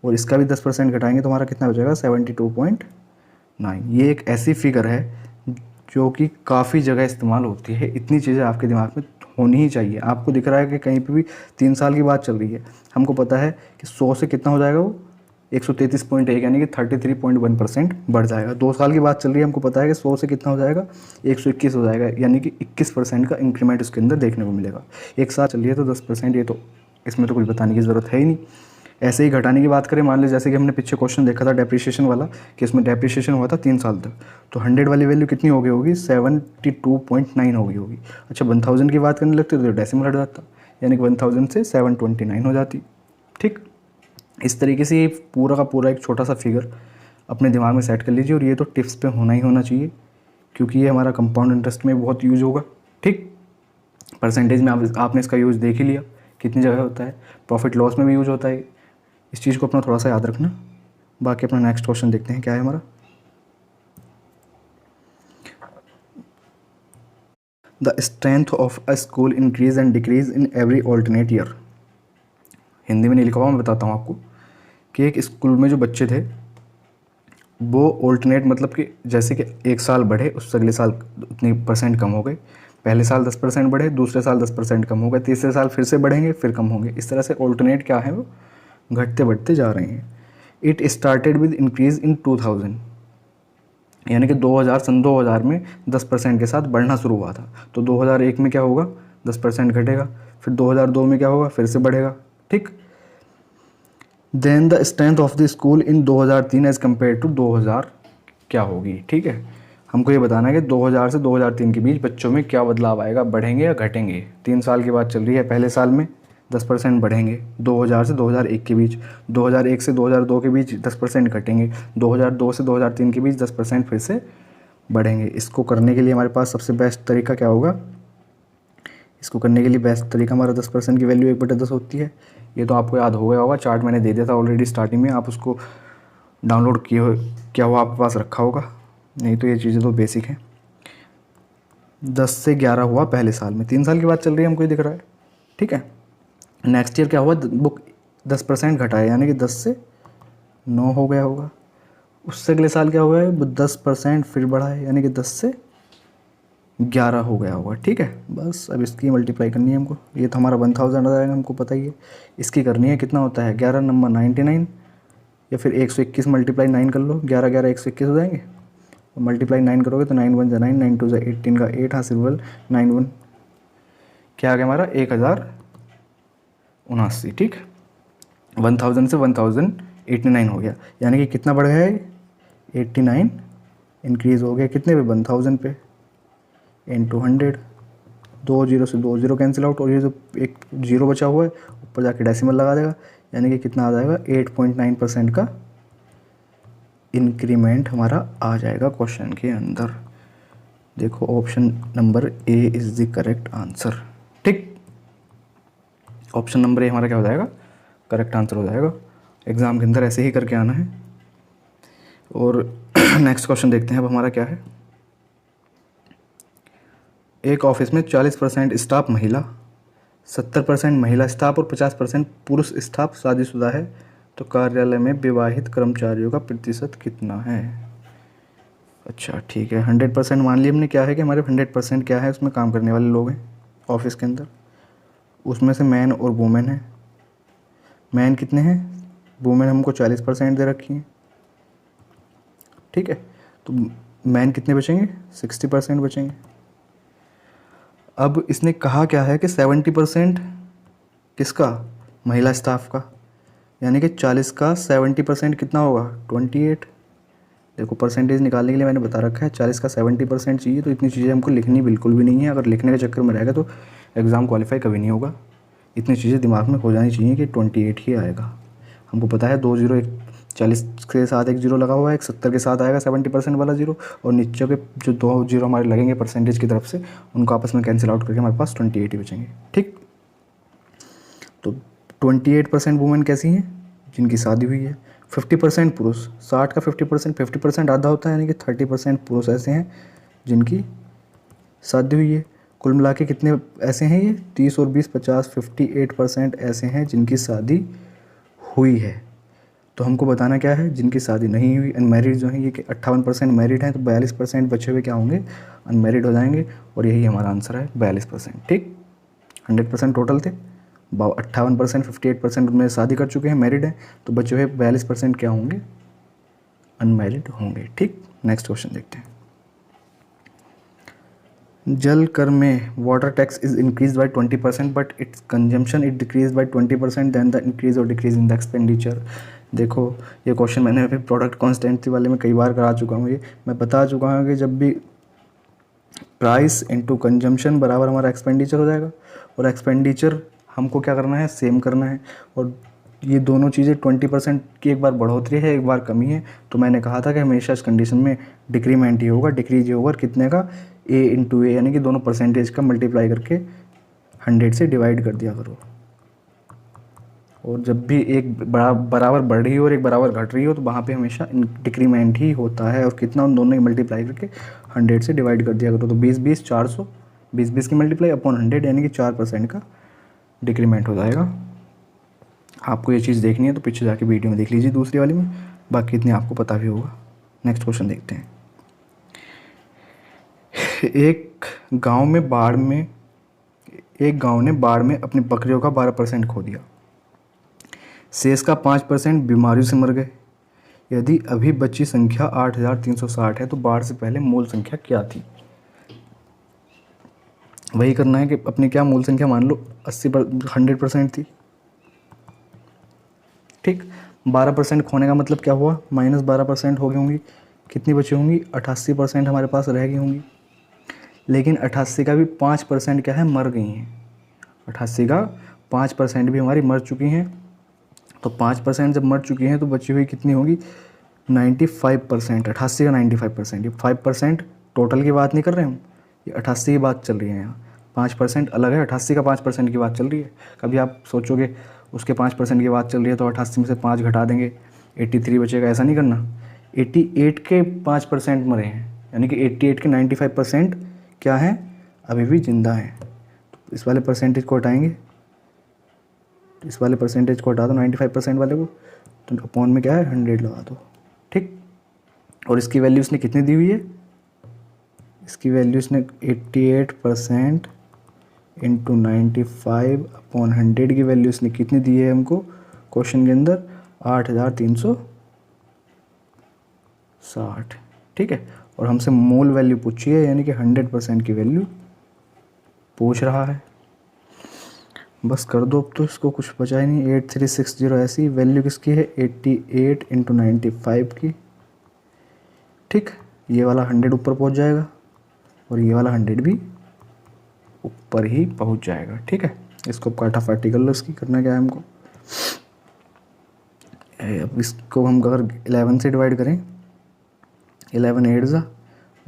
Speaker 1: और इसका भी 10% घटाएंगे तो हमारा कितना बचेगा, 72.9। ये एक ऐसी फिगर है जो कि काफ़ी जगह इस्तेमाल होती है। इतनी चीज़ें आपके दिमाग में होनी ही चाहिए। आपको दिख रहा है कि कहीं पे भी 3 साल की बात चल रही है, हमको पता है कि 100 से कितना हो जाएगा वो 133.1 यानी कि 33.1% बढ़ जाएगा। 2 साल की बात चल रही है, हमको पता है कि 100 से कितना हो जाएगा 121 हो जाएगा, यानी कि 21% का इंक्रीमेंट उसके अंदर देखने को मिलेगा। 1 साल चल रही है तो 10%, ये तो इसमें तो कुछ बताने की ज़रूरत है ही नहीं। ऐसे ही घटाने की बात करें, मान लीजिए जैसे कि हमने पीछे क्वेश्चन देखा था डेप्रिसिएशन वाला, कि इसमें डेप्रिसिएशन हुआ था 3 साल तक, तो 100 वाली वैल्यू कितनी हो गई होगी 72.9 हो गई होगी। अच्छा 1000 की बात करने लगते तो डेसिमल हट जाता, यानी कि 1000 से 729 हो जाती। ठीक, इस तरीके से ये पूरा का पूरा एक छोटा सा फिगर अपने दिमाग में सेट कर लीजिए, और ये तो टिप्स पे होना ही होना चाहिए, क्योंकि ये हमारा कंपाउंड इंटरेस्ट में बहुत यूज होगा। ठीक, परसेंटेज में आपने इसका यूज़ देख ही लिया कितनी जगह होता है, प्रॉफिट लॉस में भी यूज होता है। इस चीज़ को अपना थोड़ा सा याद रखना। बाकी अपना नेक्स्ट क्वेश्चन देखते हैं क्या है हमारा। The strength of a school increase and decrease in every alternate year. Hindi में नहीं लिखा हुआ, मैं बताता हूँ आपको कि एक स्कूल में जो बच्चे थे वो ऑल्टरनेट मतलब कि जैसे कि एक साल बढ़े उससे अगले साल उतनी परसेंट कम हो गए, पहले साल 10% बढ़े, दूसरे साल 10% कम हो गए, तीसरे साल फिर से बढ़ेंगे, फिर कम होंगे। इस तरह से ऑल्टरनेट क्या है वो घटते बढ़ते जा रहे हैं। It started with increase in 2000, यानी कि 2000 में 10% के साथ बढ़ना शुरू हुआ था। तो 2001 में क्या होगा 10% घटेगा, फिर 2002 में क्या होगा फिर से बढ़ेगा। ठीक, then the strength of the school in 2003 as compare to 2000 क्या होगी। ठीक है, हमको ये बताना है कि 2000 से 2003 के बीच बच्चों में क्या बदलाव आएगा, बढ़ेंगे या घटेंगे। 3 साल की बात चल रही है, पहले साल में 10% बढ़ेंगे 2000 से 2001 के बीच, 2001 से 2002 के बीच 10% घटेंगे, 2002 से 2003 के बीच 10% फिर से बढ़ेंगे। इसको करने के लिए हमारे पास सबसे बेस्ट तरीका क्या होगा, इसको करने के लिए बेस्ट तरीका हमारा 10% की वैल्यू 1/10 होती है। ये तो आपको याद हो गया होगा, चार्ट मैंने दे दिया था ऑलरेडी स्टार्टिंग में, आप उसको डाउनलोड किए हो क्या हुआ आपके पास रखा होगा, नहीं तो ये चीज़ें तो बेसिक हैं। 10 से 11 हुआ पहले साल में, 3 साल की बात चल रही है, हमको ये दिख रहा है। ठीक है, नेक्स्ट ईयर क्या हुआ, बुक 10% घटाया, यानी कि 10 से 9 हो गया होगा। उससे अगले साल क्या हुआ है, वो 10% फिर बढ़ा है, यानी कि 10 से 11 हो गया होगा। ठीक है, बस अब इसकी मल्टीप्लाई करनी है हमको। ये तो हमारा 1000 आ जाएगा, हमको पता ही है। इसकी करनी है, कितना होता है 11 नंबर 99, या फिर 121 मल्टीप्लाई 9 कर लो, 11 11 121 हो जाएंगे, और मल्टीप्लाई 9 करोगे तो 9 1 जा 9, 9 2 जा 18 का 8 हासिल 9 1 क्या आ गया हमारा 1079। ठीक, 1000 से 1089 हो गया, यानी कि कितना बढ़ गया है 89 इंक्रीज़ हो गया, कितने पे 1000 पे, इंटू 100, 2 जीरो से 2 जीरो कैंसिल आउट, और ये जो एक जीरो बचा हुआ है ऊपर जाके डेसिमल लगा देगा, यानी कि कितना आ जाएगा 8.9% का इंक्रीमेंट हमारा आ जाएगा क्वेश्चन के अंदर। देखो option number A is the correct answer. ठीक, ऑप्शन नंबर ए हमारा क्या हो जाएगा, करेक्ट आंसर हो जाएगा। एग्ज़ाम के अंदर ऐसे ही करके आना है। और नेक्स्ट क्वेश्चन देखते हैं अब हमारा क्या है। एक ऑफिस में 40% स्टाफ महिला, 70% महिला स्टाफ और 50% पुरुष स्टाफ शादीशुदा है, तो कार्यालय में विवाहित कर्मचारियों का प्रतिशत कितना है। अच्छा ठीक है, 100% मान लिया हमने। क्या है कि हमारे 100% क्या है, उसमें काम करने वाले लोग हैं ऑफिस के अंदर, उसमें से मैन और वुमेन है। मैन कितने हैं, वुमेन हमको 40% दे रखी हैं। ठीक है, तो मैन कितने बचेंगे 60% बचेंगे। अब इसने कहा क्या है कि 70% किसका, महिला स्टाफ का, यानी कि 40 का 70% कितना होगा 28। देखो परसेंटेज निकालने के लिए मैंने बता रखा है 40 का 70% चाहिए, तो इतनी चीज़ें हमको लिखनी बिल्कुल भी नहीं है। अगर लिखने के चक्कर में रहेगा तो एग्ज़ाम क्वालिफाई कभी नहीं होगा। इतनी चीज़ें दिमाग में हो जानी चाहिए कि 28 ही आएगा। हमको पता है 2 जीरो, एक 40 के साथ एक जीरो लगा हुआ है, एक 70 के साथ आएगा 70% वाला जीरो, और नीचे के जो 2 जीरो हमारे लगेंगे परसेंटेज की तरफ से, उनको आपस में कैंसिल आउट करके हमारे पास 28 ही बचेंगे। ठीक, तो 28% वुमेन कैसी हैं, जिनकी शादी हुई है। 50% पुरुष, 60 का 50% आधा होता है, यानी कि 30% पुरुष ऐसे हैं जिनकी शादी हुई है। कुल मिला के कितने ऐसे हैं, ये 30 और 20 50 58% ऐसे हैं जिनकी शादी हुई है। तो हमको बताना क्या है, जिनकी शादी नहीं हुई, अनमैरिड जो है, ये कि 58% मैरिड हैं, तो 42% बचे हुए क्या होंगे, अनमैरिड हो जाएंगे। और यही हमारा आंसर है 42%। ठीक, 100% टोटल थे, 58%, 58% उनमें शादी कर चुके हैं, मैरिड हैं, तो बचे हुए 42% क्या होंगे, अनमैरिड होंगे। ठीक, नेक्स्ट क्वेश्चन देखते हैं। जल कर में water tax is increase by 20%, but its consumption it decrease by 20%, then the increase और डिक्रीज इन द एक्सपेंडिचर। देखो, ये क्वेश्चन मैंने अभी प्रोडक्ट कॉन्स्टेंसी वाले में कई बार करा चुका हूँ। ये मैं बता चुका हूँ कि जब भी प्राइस इंटू कंजम्पशन बराबर हमारा एक्सपेंडिचर हो जाएगा, और एक्सपेंडिचर हमको क्या करना है, सेम करना है। और ये दोनों चीज़ें 20% की एक बार बढ़ोतरी है, एक बार कमी है। तो मैंने कहा था कि हमेशा इस कंडीशन में डिक्रीमेंट ही होगा, डिक्रीज ही होगा। कितने का, ए इंटू ए, यानी कि दोनों परसेंटेज का मल्टीप्लाई करके 100 से डिवाइड कर दिया करो। और जब भी एक बराबर बढ़ रही हो और एक बराबर घट रही हो, तो वहाँ पे हमेशा डिक्रीमेंट ही होता है। और कितना, उन दोनों की मल्टीप्लाई करके 100 से डिवाइड कर दिया करो। तो 20 400, 20 की मल्टीप्लाई अपॉन 100, यानी कि 4% का डिक्रीमेंट हो जाएगा। आपको ये चीज़ देखनी है तो पीछे जाके वीडियो में देख लीजिए, दूसरी वाली में, बाकी इतनी आपको पता भी होगा। नेक्स्ट क्वेश्चन देखते हैं। एक गांव ने बाढ़ में अपनी बकरियों का 12% खो दिया। शेष का 5% बीमारियों से मर गए। यदि अभी बची संख्या 8360 है, तो बाढ़ से पहले मूल संख्या क्या थी। वही करना है कि अपनी क्या मूल संख्या मान लो 100% थी। ठीक, 12% खोने का मतलब क्या हुआ, -12% हो गई होंगी। कितनी बची होंगी, 88% हमारे पास रह गई होंगी। लेकिन 88 का भी 5% क्या है, मर गई हैं। 88 का 5% भी हमारी मर चुकी हैं। तो 5% जब मर चुकी हैं तो बची हुई कितनी होगी, 95%। 88 का 95%, ये 5% टोटल की बात नहीं कर रहे हम, ये 88 की बात चल रही है यहाँ। 5% अलग है, 88 का 5% की बात चल रही है। कभी आप सोचोगे उसके 5% की बात चल रही है तो 88 में से 5 घटा देंगे, 83 बचेगा, ऐसा नहीं करना। 88 के 5% मरे हैं, यानी कि 88 के 95% क्या हैं, अभी भी जिंदा हैं। तो इस वाले परसेंटेज को हटाएंगे, तो इस वाले परसेंटेज को हटा दो 95% वाले को, तो अपॉन में क्या है, 100 लगा दो। ठीक, और इसकी वैल्यू इसने कितनी दी हुई है, इसकी वैल्यू इसने 88% इंटू 95 अपॉन 100 की वैल्यू इसने कितनी दी है हमको क्वेश्चन के अंदर, 8360। ठीक है, और हमसे मूल वैल्यू पूछी है, यानी कि 100% की वैल्यू पूछ रहा है। बस कर दो अब तो, इसको कुछ बचा ही नहीं। 8360 ऐसी वैल्यू किसकी है, 88 इंटू 95 की। ठीक, ये वाला 100 ऊपर पहुंच जाएगा और ये वाला 100 भी ऊपर ही पहुंच जाएगा। ठीक है, इसको काटाफाटी कर लो, इसकी करना क्या है हमको। अब इसको हम अगर 11 से डिवाइड करें, 11 8 जा,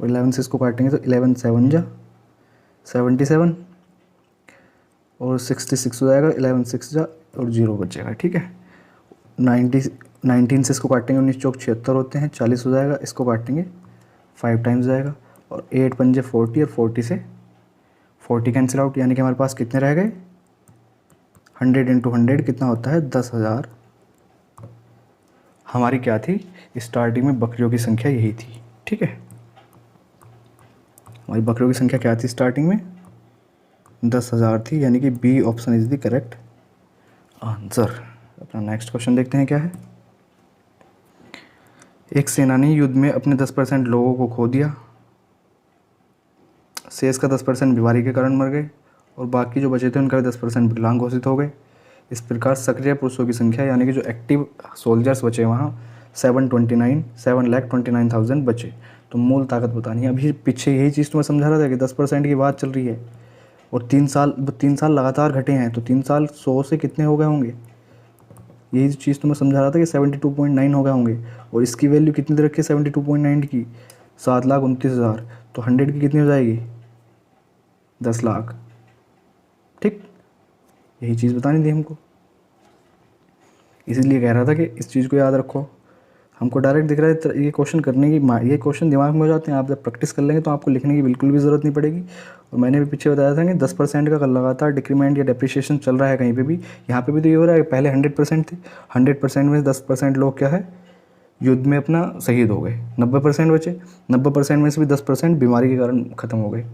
Speaker 1: और 11 से इसको काटेंगे तो 11 7 जा 77, और 66 हो जाएगा, 11 6 जा, और 0 बचेगा। ठीक है, 19 से इसको काटेंगे, 19 चौक 76 होते हैं, 40 हो जाएगा। इसको काटेंगे 5 टाइम्स जाएगा, और 8 पंजे 40, और 40 से 40 कैंसिल आउट, यानी कि हमारे पास कितने रह गए, 100 इंटू 100 कितना होता है, 10,000। हमारी क्या थी स्टार्टिंग में, बकरियों की संख्या यही थी। ठीक है, हमारी बकरियों की संख्या क्या थी स्टार्टिंग में, 10,000 थी, यानी कि B option is the correct answer. अपना नेक्स्ट क्वेश्चन देखते हैं क्या है। एक सेनानी युद्ध में अपने 10% लोगों को खो दिया। शेष का 10% बीमारी के कारण मर गए, और बाकी जो बचे थे उनका भी 10% विकलांग घोषित हो गए। इस प्रकार सक्रिय पुरुषों की संख्या, यानी कि जो एक्टिव सोल्जर्स बचे वहाँ 7,29,000 बचे। तो मूल ताकत बतानी है। अभी पीछे यही चीज़ तो मैं समझा रहा था कि 10% की बात चल रही है, और 3 साल लगातार घटे हैं, तो 3 साल 100 से कितने हो गए होंगे, यही चीज़ तो मैं समझा रहा था कि 72.9 हो गए होंगे। और इसकी वैल्यू कितनी दे रखी है 72.9 की, 7,29,000, तो 100 की कितनी हो जाएगी, 10 लाख। ठीक, यही चीज़ बतानी थी हमको, इसीलिए कह रहा था कि इस चीज़ को याद रखो। हमको डायरेक्ट दिख रहा है ये क्वेश्चन करने की, ये क्वेश्चन दिमाग में हो जाते हैं। आप जब प्रैक्टिस कर लेंगे तो आपको लिखने की बिल्कुल भी ज़रूरत नहीं पड़ेगी। और मैंने भी पीछे बताया था कि 10% का लगातार डिक्रीमेंट या डेप्रिसिएशन चल रहा है कहीं पे भी, यहाँ पे भी तो ये हो रहा है। पहले 100% थे, 100% में 10% लोग क्या है, युद्ध में अपना शहीद हो गए, 90% बचे, 90% में से भी 10% बीमारी के कारण ख़त्म हो गए।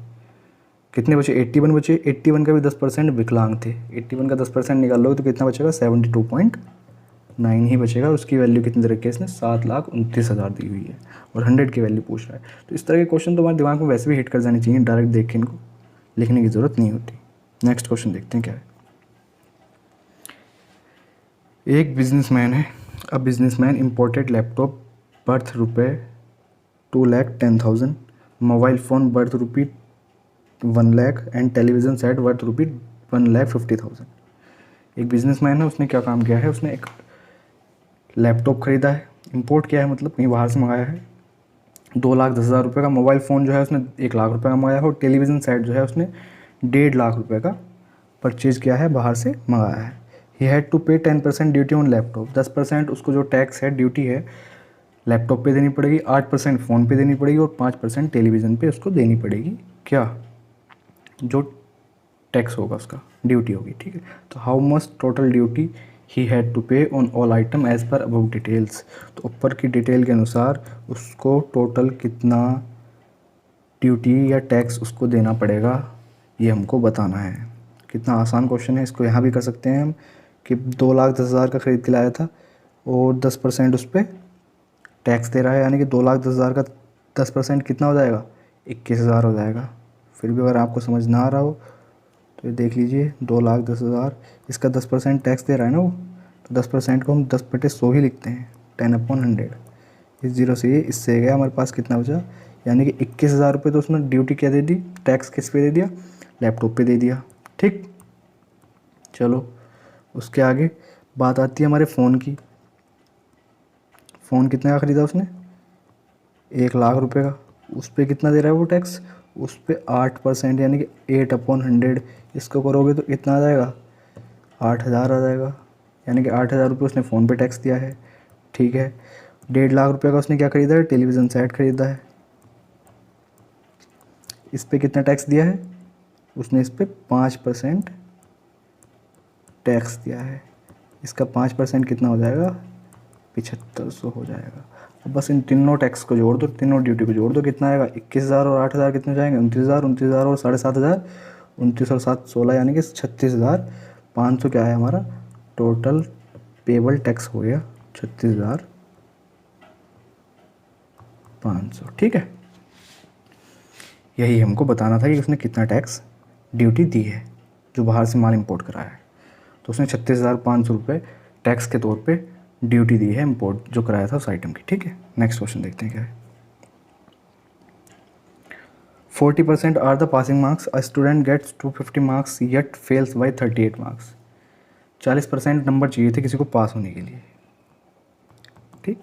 Speaker 1: कितने बचे? 81 बचे। 81 का भी 10% विकलांग थे। 81 का 10% निकाल लो तो कितना बचेगा? 72.9 ही बचेगा। उसकी वैल्यू कितनी दे रखी है इसने? 7,29,000 दी हुई है और 100 की वैल्यू पूछ रहा है। तो इस तरह के क्वेश्चन तो हमारे दिमाग में वैसे भी हिट कर जानी चाहिए, डायरेक्ट देख के इनको लिखने की ज़रूरत नहीं होती। नेक्स्ट क्वेश्चन देखते हैं क्या है। एक बिजनेसमैन है, a businessman imported laptop birth ₹2,10,000, mobile phone birth ₹1,00,000 and television set worth ₹1,50,000। एक बिजनेसमैन है, उसने क्या काम किया है? उसने एक लैपटॉप ख़रीदा है, इंपोर्ट किया है मतलब कहीं बाहर से मंगाया है, 2,10,000 रुपये का। मोबाइल फ़ोन जो है उसने 1,00,000 रुपये का मंगाया है। और टेलीविज़न सेट जो है उसने 1,50,000 रुपये का परचेज़ किया है, बाहर से मंगाया है। ही हैड टू पे 10% ड्यूटी ऑन लैपटॉप। 10% उसको जो टैक्स है, ड्यूटी है, लैपटॉप पे देनी पड़ेगी, 8% फ़ोन पे देनी पड़ेगी और 5% टेलीविज़न पे उसको देनी पड़ेगी। क्या? जो टैक्स होगा उसका, ड्यूटी होगी, ठीक है। तो how much total duty he had to pay on all item as per above details. तो ऊपर की डिटेल के अनुसार उसको टोटल कितना ड्यूटी या टैक्स उसको देना पड़ेगा, ये हमको बताना है। कितना आसान क्वेश्चन है, इसको यहाँ भी कर सकते हैं हम कि 2,10,000 का ख़रीद के लाया था और 10% उस पर टैक्स दे रहा है, यानी कि 2,10,000 का 10% कितना हो जाएगा? 21,000 हो जाएगा। फिर भी अगर आपको समझ ना आ रहा हो तो ये देख लीजिए, 2,10,000, इसका 10% टैक्स दे रहा है ना वो, तो 10% को हम 10/100 ही लिखते हैं, 10/100। इस जीरो से ये इससे गया, हमारे पास कितना बचा? यानी कि 21,000 रुपये तो उसने ड्यूटी क्या दे दी? टैक्स किस पे दे दिया? लैपटॉप पे दे दिया, ठीक। चलो उसके आगे बात आती है हमारे फ़ोन की। फ़ोन कितने का ख़रीदा उसने? 1,00,000 रुपये का। उस पर कितना दे रहा है वो टैक्स? उस पर 8% यानी कि 8/100। इसको करोगे तो कितना आ जाएगा? 8,000 आ जाएगा। यानी कि 8,000 रुपये उसने फ़ोन पे टैक्स दिया है, ठीक है। 1,50,000 रुपये का उसने क्या ख़रीदा है? टेलीविज़न सेट ख़रीदा है। इस पर कितना टैक्स दिया है? उसने इस पर 5% टैक्स दिया है। इसका 5% कितना हो जाएगा? 7,500 हो जाएगा। अब बस इन तीनों टैक्स को जोड़ दो, तीनों ड्यूटी को जोड़ दो, कितना आएगा? 21,000 और 8,000 कितने हो जाएंगे? 29,000, 29,000 और 7,500, 29 और 7 16, यानी कि 36,500 क्या है हमारा टोटल पेबल टैक्स हो गया, 36,500, ठीक है। यही हमको बताना था कि उसने कितना टैक्स ड्यूटी दी है जो बाहर से माल इंपोर्ट कराया है। तो उसने 36,500 रुपये टैक्स के तौर पे ड्यूटी दी है इंपोर्ट जो कराया था उस आइटम की, ठीक है। नेक्स्ट क्वेश्चन देखते हैं क्या है। 40% are the passing marks, a student gets 250 marks yet fails by 38 marks. 40% number चाहिए थे किसी को पास होने के लिए, ठीक।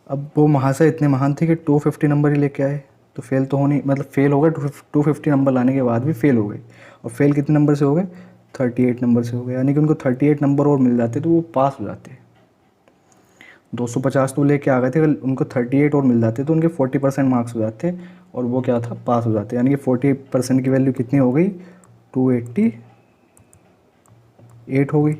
Speaker 1: अब वो महाशय इतने महान थे कि 250 नंबर ही लेके आए, तो फेल तो होनी, मतलब फेल हो गए, 250 नंबर लाने के बाद भी फेल हो गए। और फेल कितने नंबर से हो गए? 38 नंबर से हो गए। यानी कि उनको 38 नंबर और मिल जाते तो वो पास हो जाते। 250 तो लेके आ गए थे, अगर उनको 38 और मिल जाते तो उनके 40% मार्क्स हो जाते और वो क्या था? पास हो जाते। यानी कि 40% की वैल्यू कितनी हो गई? 288 हो गई।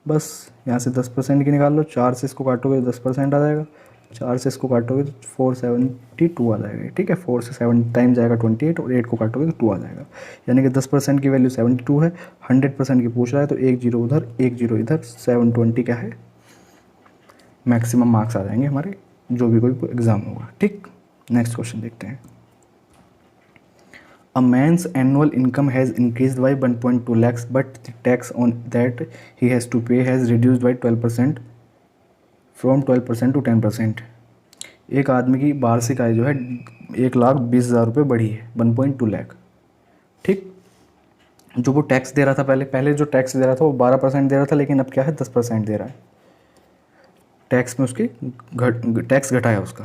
Speaker 1: बस यहाँ से 10% की निकाल लो, 4 से इसको काटोगे तो 10% आ जाएगा, 4 से इसको काटोगे तो 472 आ जाएगा, ठीक है। 4 से 7 टाइम जाएगा 28 और 8 को काटोगे तो 2 आ जाएगा। यानी कि 10% की वैल्यू 72 है, 100% की पूछ रहा है तो 1 0 उधर 1 0 इधर, 720 क्या है? मैक्सिमम मार्क्स आ जाएंगे हमारे जो भी कोई एग्ज़ाम होगा, ठीक। नेक्स्ट क्वेश्चन देखते हैं। A man's annual income has increased by 1.2 lakhs, but the tax on that he has to pay has reduced by 12% from 12% to 10%. एक आदमी की वार्षिक आय जो है 1,20,000 रुपये बढ़ी है, 1.2 लाख, ठीक। जो वो टैक्स दे रहा था पहले जो टैक्स दे रहा था वो 12% दे रहा था, लेकिन अब क्या है? 10% दे रहा है। टैक्स में उसकी टैक्स घटाया उसका।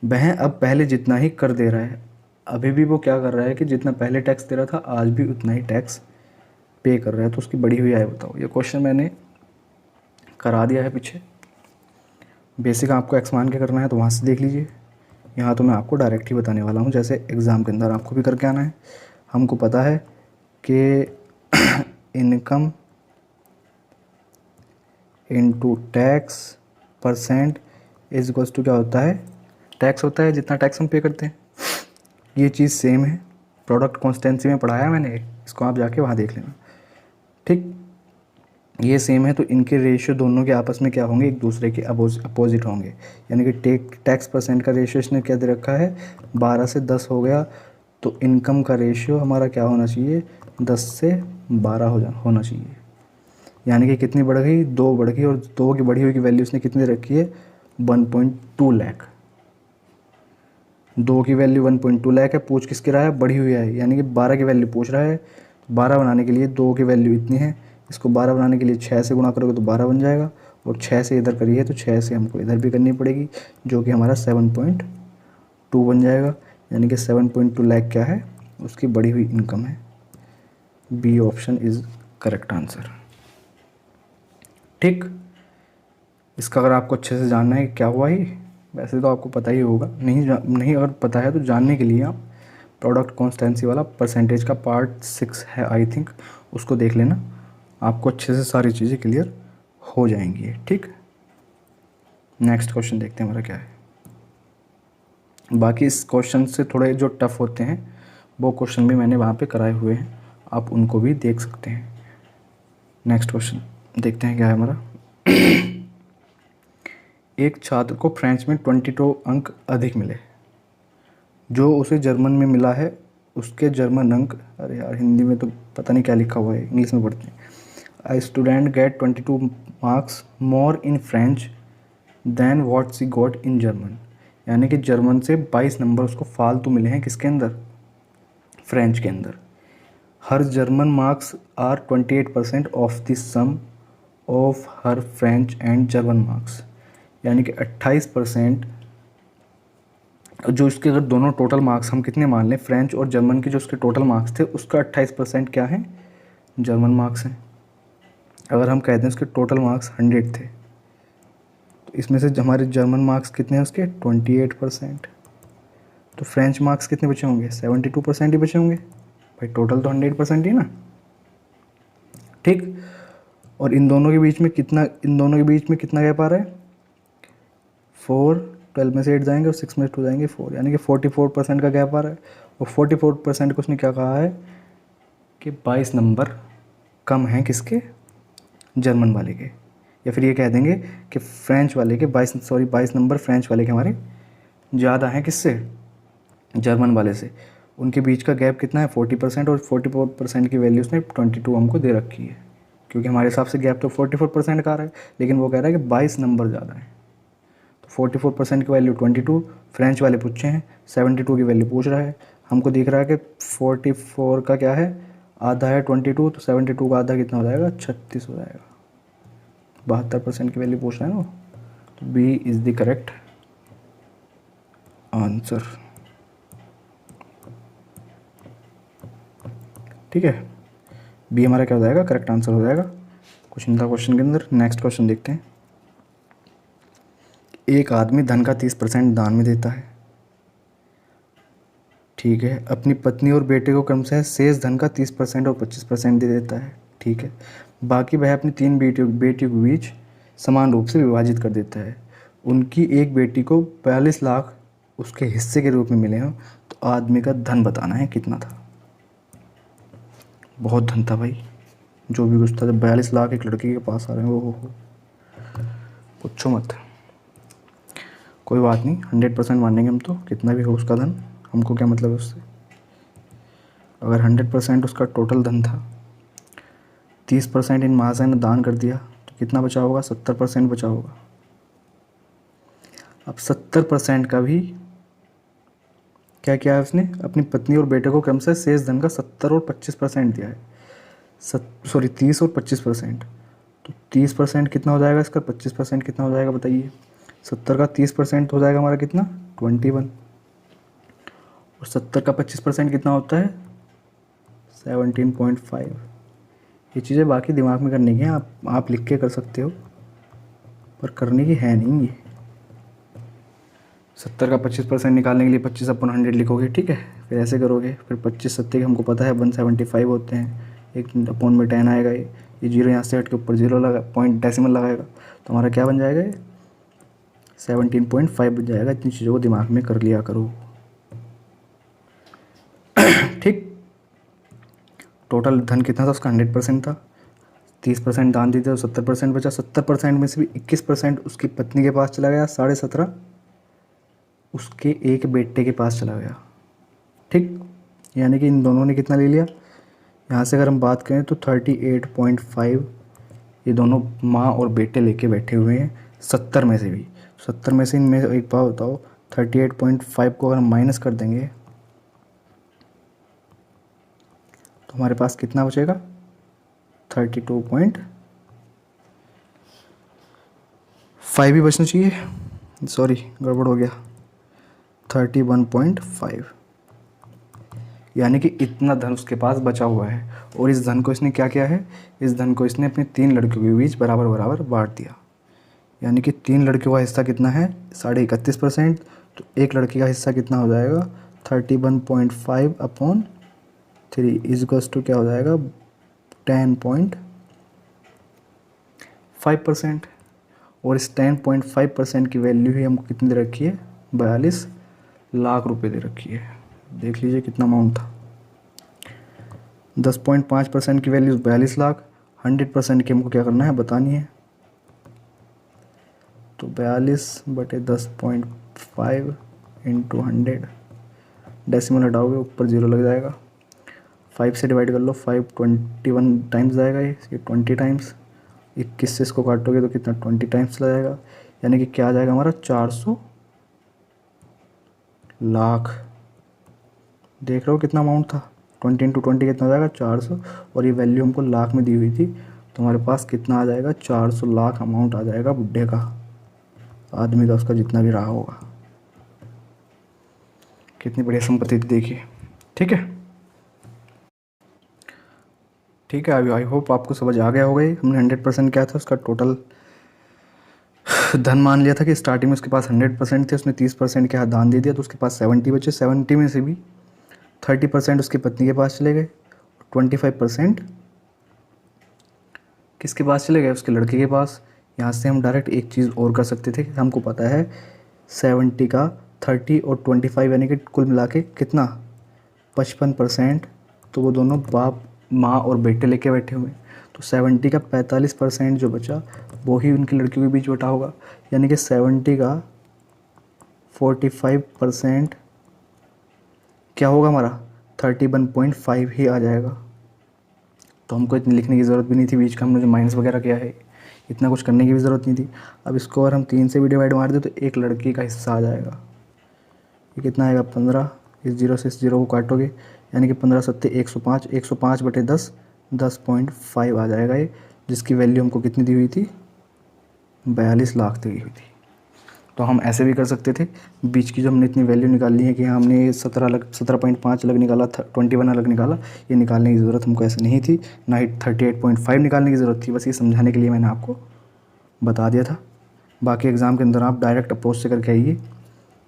Speaker 1: वह अब पहले जितना ही कर दे रहा है। अभी भी वो क्या कर रहा है कि जितना पहले टैक्स दे रहा था आज भी उतना ही टैक्स पे कर रहा है, तो उसकी बढ़ी हुई आय बताओ। ये क्वेश्चन मैंने करा दिया है पीछे, बेसिक आपको एक्स मान के करना है तो वहाँ से देख लीजिए। यहाँ तो मैं आपको डायरेक्ट ही बताने वाला हूँ, जैसे एग्ज़ाम के अंदर आपको भी करके आना है। हमको पता है कि income into tax percent is equals to क्या होता है, टैक्स होता है जितना टैक्स हम पे करते हैं। ये चीज़ सेम है, प्रोडक्ट कॉन्स्टेंसी में पढ़ाया मैंने, इसको आप जाके वहाँ देख लेना। ठीक, ये सेम है तो इनके रेशियो दोनों के आपस में क्या होंगे, एक दूसरे के अपोजिट होंगे। यानी कि टैक्स परसेंट का रेशियो इसने क्या दे रखा है, 12 से 10 हो गया, तो इनकम का रेशियो हमारा क्या होना चाहिए, 10 से 12 होना चाहिए। यानी कि कितनी बढ़ गई, 2 बढ़ गई, और 2 की बढ़ी हुई की वैल्यू उसने कितनी रखी है, 1.2 लाख। 2 की वैल्यू 1.2 लाख है, पूछ किसकी रहा है, बढ़ी हुई है, यानी कि 12 की वैल्यू पूछ रहा है। 12 बनाने के लिए 2 की वैल्यू इतनी है, इसको 12 बनाने के लिए 6 से गुणा करोगे तो 12 बन जाएगा, और 6 से इधर करिए तो 6 से हमको इधर भी करनी पड़ेगी, जो कि हमारा 7.2 बन जाएगा। यानी कि 7.2 लाख क्या है, उसकी बढ़ी हुई इनकम है। B option is correct answer. ठीक, इसका अगर आपको अच्छे से जानना है कि क्या हुआ ही, वैसे तो आपको पता ही होगा, नहीं अगर पता है तो जानने के लिए आप प्रोडक्ट कॉन्स्टेंसी वाला परसेंटेज का पार्ट 6 है आई थिंक, उसको देख लेना, आपको अच्छे से सारी चीज़ें क्लियर हो जाएंगी। ठीक, नेक्स्ट क्वेश्चन देखते हैं हमारा क्या है। बाकी इस क्वेश्चन से थोड़े जो टफ होते हैं वो क्वेश्चन भी मैंने वहाँ पे कराए हुए हैं, आप उनको भी देख सकते हैं। नेक्स्ट क्वेश्चन देखते हैं क्या है हमारा। एक छात्र को फ्रेंच में 22 अंक अधिक मिले, जो उसे जर्मन में मिला है उसके जर्मन अंक, अरे यार हिंदी में तो पता नहीं क्या लिखा हुआ है, इंग्लिश में पढ़ते हैं। I student get 22 marks more in French than what she got in German. यानी कि जर्मन से 22 नंबर उसको फालतू मिले हैं, किसके अंदर, फ्रेंच के अंदर। Her German marks are 28% of the sum of her French and German marks. यानी कि 28%, जो इसके अगर दोनों टोटल मार्क्स हम कितने मान लें, फ्रेंच और जर्मन के जो उसके टोटल मार्क्स थे उसका 28% क्या है, जर्मन मार्क्स हैं। अगर हम कहते हैं उसके टोटल मार्क्स 100 थे, तो इसमें से हमारे जर्मन मार्क्स कितने हैं उसके, 28%। तो फ्रेंच मार्क्स कितने बचे होंगे, 72% ही बचे होंगे भाई, टोटल तो 100% ही ना। ठीक, और इन दोनों के बीच में कितना गैप आ रहा है, 4, 12 में से 8 जाएंगे और 6 में 2 जाएंगे 4, यानी कि 44% का गैप आ रहा है। और 44% को उसने क्या कहा है कि 22 नंबर कम हैं किसके, जर्मन वाले के, या फिर ये कह देंगे कि फ्रेंच वाले के 22 नंबर फ्रेंच वाले के हमारे ज़्यादा हैं किससे, जर्मन वाले से। उनके बीच का गैप कितना है, 40%, और 44% की वैल्यू उसने 22 हमको दे रखी है, क्योंकि हमारे हिसाब से गैप तो 44% का आ रहा है, लेकिन वो कह रहा है कि 22 नंबर ज़्यादा है। 44% की वैल्यू 22, फ्रेंच वाले पूछे हैं 72 की वैल्यू पूछ रहा है। हमको दिख रहा है कि 44 का क्या है, आधा है 22, तो 72 का आधा कितना हो जाएगा, 36 हो जाएगा। 72% की वैल्यू पूछ रहा है ना, तो B is the correct answer. ठीक है, बी हमारा क्या हो जाएगा, करेक्ट आंसर हो जाएगा। कुछ नहीं था क्वेश्चन के अंदर। नेक्स्ट क्वेश्चन देखते हैं। एक आदमी धन का 30% दान में देता है, ठीक है, अपनी पत्नी और बेटे को क्रमशः शेष धन का 30% और 25% दे देता है, ठीक है। बाकी वह अपनी 3 बेटियों के बीच समान रूप से विभाजित कर देता है। उनकी एक बेटी को 42 लाख उसके हिस्से के रूप में मिले हों, तो आदमी का धन बताना है कितना था। बहुत धन था भाई, जो भी कुछ था, जब 42 लाख एक लड़के के पास आ रहे हैं, वो पूछो मत। कोई बात नहीं, 100% मानेंगे हम तो, कितना भी हो उसका धन, हमको क्या मतलब है उससे। अगर 100% उसका टोटल धन था, 30% इन महाशय ने दान कर दिया, तो कितना बचा होगा, 70% बचा होगा। अब 70% का भी क्या किया है उसने, अपनी पत्नी और बेटे को क्रमशः शेष धन का 70 और 25% दिया है। 30 और 25%, तो 30% कितना हो जाएगा इसका, 25% कितना हो जाएगा बताइए। 70 का 30% हो जाएगा हमारा कितना, 21, और 70 का 25% कितना होता है, 17.5। ये चीज़ें बाकी दिमाग में करने की हैं, आप लिख के कर सकते हो, पर करने की है नहीं ये। 70 का 25% निकालने के लिए 25/100 लिखोगे, ठीक है। फिर ऐसे करोगे, फिर 25 सत्ते के हमको पता है 175 होते हैं, एक अपॉन में 10 आएगा, ये जीरो यहाँ से हट के ऊपर जीरो लगा, पॉइंट डेसिमल लगाएगा, तो हमारा क्या बन जाएगा, ये 17.5 बन जाएगा। इतनी चीज़ों को दिमाग में कर लिया करो, ठीक। टोटल धन कितना था उसका, 100% था, 30% दान दीजिए तो 70% बचा। 70% में से भी 21% उसकी पत्नी के पास चला गया, 17.5 उसके एक बेटे के पास चला गया, ठीक। यानी कि इन दोनों ने कितना ले लिया, यहाँ से अगर हम बात करें तो 38.5 ये दोनों माँ और बेटे लेके बैठे हुए हैं 70 में से भी। 70 में से इनमें एक बात बताओ, 38.5 को अगर हम माइनस कर देंगे तो हमारे पास कितना बचेगा, 32.5 ही बचना चाहिए, सॉरी गड़बड़ हो गया, 31.5। यानी कि इतना धन उसके पास बचा हुआ है, और इस धन को इसने क्या किया है, इस धन को इसने अपनी 3 लड़कियों के बीच बराबर बराबर बांट दिया। यानी कि 3 लड़कियों का हिस्सा कितना है, 31.5%, तो एक लड़की का हिस्सा कितना हो जाएगा, 31.5/3 इज़ टू क्या हो जाएगा, 10.5%। और इस 10.5% की वैल्यू ही हमको कितनी दे रखी है, 42 लाख रुपए दे रखी है। देख लीजिए कितना अमाउंट था, 10.5% की वैल्यू 42 लाख, 100% की हमको क्या करना है, बतानी है। तो 42/10.5 इंटू 100, डेसिमल हटाओगे ऊपर जीरो लग जाएगा, 5 से डिवाइड कर लो, 5 21 टाइम्स जाएगा, ये 20 टाइम्स, 21 से इसको काटोगे तो कितना 20 टाइम्स लग जाएगा। यानी कि क्या आ जाएगा हमारा, 400 लाख। देख रहे हो कितना अमाउंट था, 20 इंटू 20 कितना आ जाएगा, 400, और ये वैल्यू हमको लाख में दी हुई थी, तो हमारे पास कितना आ जाएगा, 400 लाख अमाउंट आ जाएगा बुढ़े का, आदमी का, उसका जितना भी रहा होगा। कितनी बढ़िया संपत्ति थी देखिए, ठीक है। ठीक है, आई होप आपको समझ आ गया होगा। हमने 100% क्या था उसका टोटल धन मान लिया था कि स्टार्टिंग में उसके पास 100% थे, उसने 30% के हाथ दान दे दिया, तो उसके पास 70 बचे। 70 में से भी 30% उसकी पत्नी के पास चले गए, 25% किसके पास चले गए, उसके लड़के के पास। यहाँ से हम डायरेक्ट एक चीज़ और कर सकते थे, हमको पता है 70 का 30 और 25 यानी कि कुल मिला के कितना, 55%, तो वो दोनों बाप माँ और बेटे लेके बैठे हुए हैं, तो 70 का 45% जो बचा वो ही उनकी लड़कियों के बीच बटा होगा। यानी कि 70 का 45% क्या होगा हमारा, 31.5 ही आ जाएगा। तो हमको इतनी लिखने की ज़रूरत भी नहीं थी, बीच का हमने जो माइनस वगैरह किया है, इतना कुछ करने की भी ज़रूरत नहीं थी। अब इसको अगर हम 3 से भी डिवाइड मार दें तो एक लड़की का हिस्सा आ जाएगा, ये कितना आएगा, 15। इस जीरो से इस जीरो को काटोगे, यानी कि 15 सत्ते 105, 105/10, 10.5 आ जाएगा ये, जिसकी वैल्यू हमको कितनी दी हुई थी, 42 लाख दी हुई थी। तो हम ऐसे भी कर सकते थे, बीच की जो हमने इतनी वैल्यू निकाली है कि हमने 17.5 अलग निकाला था, 21 अलग निकाला, ये निकालने की ज़रूरत हमको ऐसे नहीं थी, ना ही 38.5 निकालने की ज़रूरत थी, बस ये समझाने के लिए मैंने आपको बता दिया था। बाकी एग्ज़ाम के अंदर आप डायरेक्ट अप्रोच से करके आइए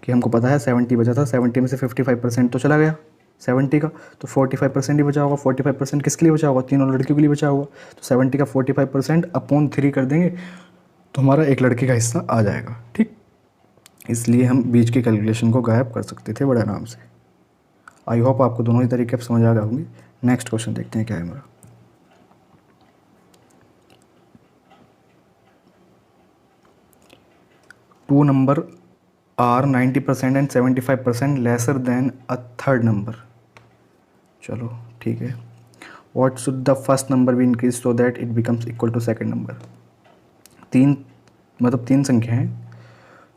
Speaker 1: कि हमको पता है 70 बचा था, 70 में से 55% तो चला गया 70 का, तो 45% ही बचा होगा। 45% किसके लिए बचा होगा, तीनों लड़कियों के लिए बचा होगा। तो 70 का 45% अपॉन 3 कर देंगे तो हमारा एक लड़के का हिस्सा आ जाएगा, ठीक। इसलिए हम बीच की कैलकुलेशन को गायब कर सकते थे बड़े आराम से। आई होप आपको दोनों ही तरीके अब समझ आ गए होंगे। नेक्स्ट क्वेश्चन देखते हैं क्या है हमारा। 2 number are 90% and 75% lesser than a third number. चलो ठीक है। What should the first number be increase so that it becomes equal to second number. तीन संख्या हैं,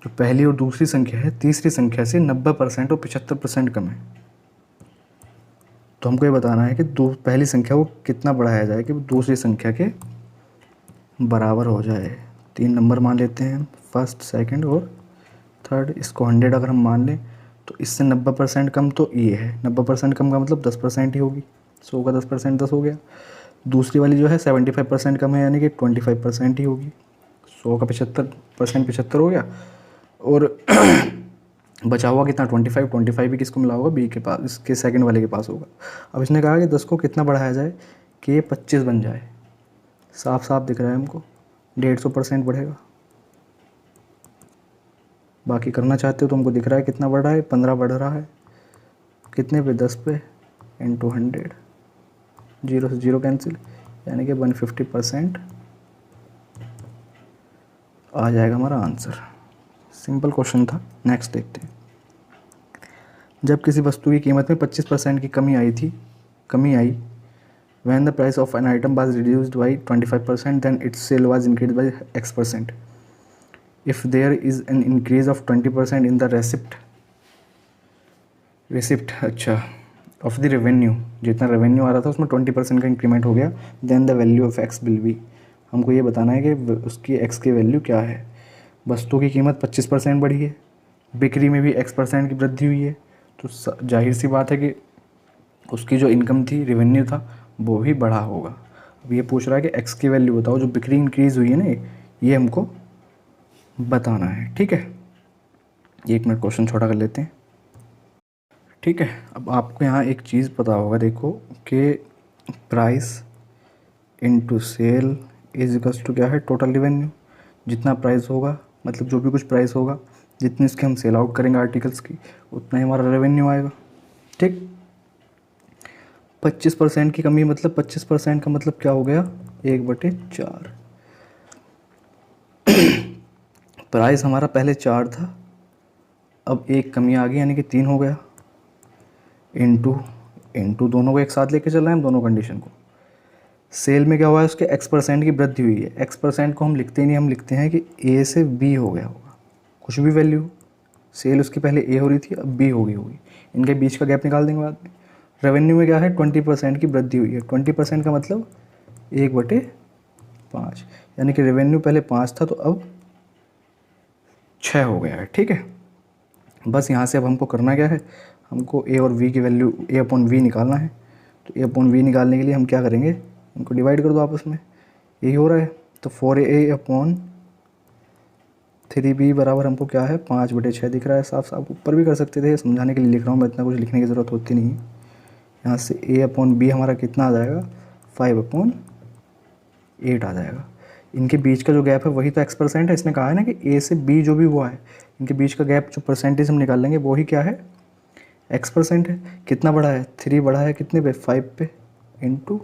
Speaker 1: जो पहली और दूसरी संख्या है तीसरी संख्या से 90% और 75% कम है। तो हमको ये बताना है कि पहली संख्या को कितना बढ़ाया जाए कि वो दूसरी संख्या के बराबर हो जाए। 3 नंबर मान लेते हैं, फर्स्ट सेकंड और थर्ड। इसको 100 अगर हम मान लें तो इससे 90% कम तो ये है, 90% कम का मतलब 10% ही होगी। 100 का 10% 10 हो गया। दूसरी वाली जो है 75% कम है, यानी कि 25% ही होगी। 100 का 75% 75 हो गया। और बचा हुआ कितना 25, 25 भी किसको मिला होगा, बी के पास, इसके सेकंड वाले के पास होगा। अब इसने कहा कि 10 को कितना बढ़ाया जाए कि ये 25 बन जाए। साफ साफ दिख रहा है हमको 150% बढ़ेगा। बाकी करना चाहते हो तो हमको दिख रहा है कितना बढ़ रहा है, 15 बढ़ रहा है। कितने पे, 10 पे इंटू 100, 0 से 0 कैंसिल, यानी कि 150% आ जाएगा हमारा आंसर। सिंपल क्वेश्चन था। नेक्स्ट देखते हैं। जब किसी वस्तु की कीमत में 25% की कमी आई when the price of an item was reduced by 25%, then its sale was increased by X%. If there is an increase of 20% in the receipt अच्छा of the revenue, जितना रेवेन्यू आ रहा था उसमें 20% का इंक्रीमेंट हो गया, then the value of X will be, हमको ये बताना है कि उसकी X की वैल्यू क्या है। वस्तु की कीमत 25% बढ़ी है, बिक्री में भी X% की वृद्धि हुई है, तो जाहिर सी बात है कि उसकी जो इनकम थी, रेवेन्यू था, वो भी बढ़ा होगा। अब ये पूछ रहा है कि एक्स की वैल्यू बताओ, जो बिक्री इंक्रीज़ हुई है ना, ये हमको बताना है। ठीक है, 1 मिनट क्वेश्चन छोटा कर लेते हैं। ठीक है, अब आपको यहाँ एक चीज़ पता होगा, देखो कि price into sale is equals to क्या है, टोटल रेवेन्यू। जितना प्राइस होगा, मतलब जो भी कुछ प्राइस होगा, जितनी इसके हम सेल आउट करेंगे आर्टिकल्स की, उतना ही हमारा रेवेन्यू आएगा। ठीक, 25% की कमी, मतलब 25% का मतलब क्या हो गया, 1/4। प्राइस हमारा पहले 4 था, अब एक कमी आ गई यानी कि 3 हो गया, इंटू दोनों को एक साथ लेके चल रहे हैं हम, दोनों कंडीशन को। सेल में क्या हुआ है, उसके X% की वृद्धि हुई है। X% को हम लिखते ही नहीं, हम लिखते हैं कि A से B हो गया होगा, कुछ भी वैल्यू। सेल उसकी पहले A हो रही थी, अब B हो गई होगी, इनके बीच का गैप निकाल देंगे बाद में। रेवेन्यू में क्या है, 20% की वृद्धि हुई है। 20% का मतलब 1/5, यानी कि रेवेन्यू पहले 5 था तो अब 6 हो गया है। ठीक है, बस यहाँ से अब हमको करना क्या है, हमको A और V की वैल्यू, A/V निकालना है। तो A/V निकालने के लिए हम क्या करेंगे, इनको डिवाइड कर दो आपस में, यही हो रहा है। तो 4A/3B बराबर हमको क्या है, 5/6 दिख रहा है। साफ साफ ऊपर भी कर सकते थे, समझाने के लिए लिख रहा हूँ मैं, इतना कुछ लिखने की ज़रूरत होती नहीं है। यहाँ से A/B हमारा कितना आ जाएगा, 5/8 आ जाएगा। इनके बीच का जो गैप है वही तो X% है। इसने कहा है ना कि A से B जो भी हुआ है, इनके बीच का गैप जो परसेंटेज हम निकाल लेंगे वही क्या है, X% है। कितना बढ़ा है, 3 बढ़ा है, कितने पे, 5 पे, इंटू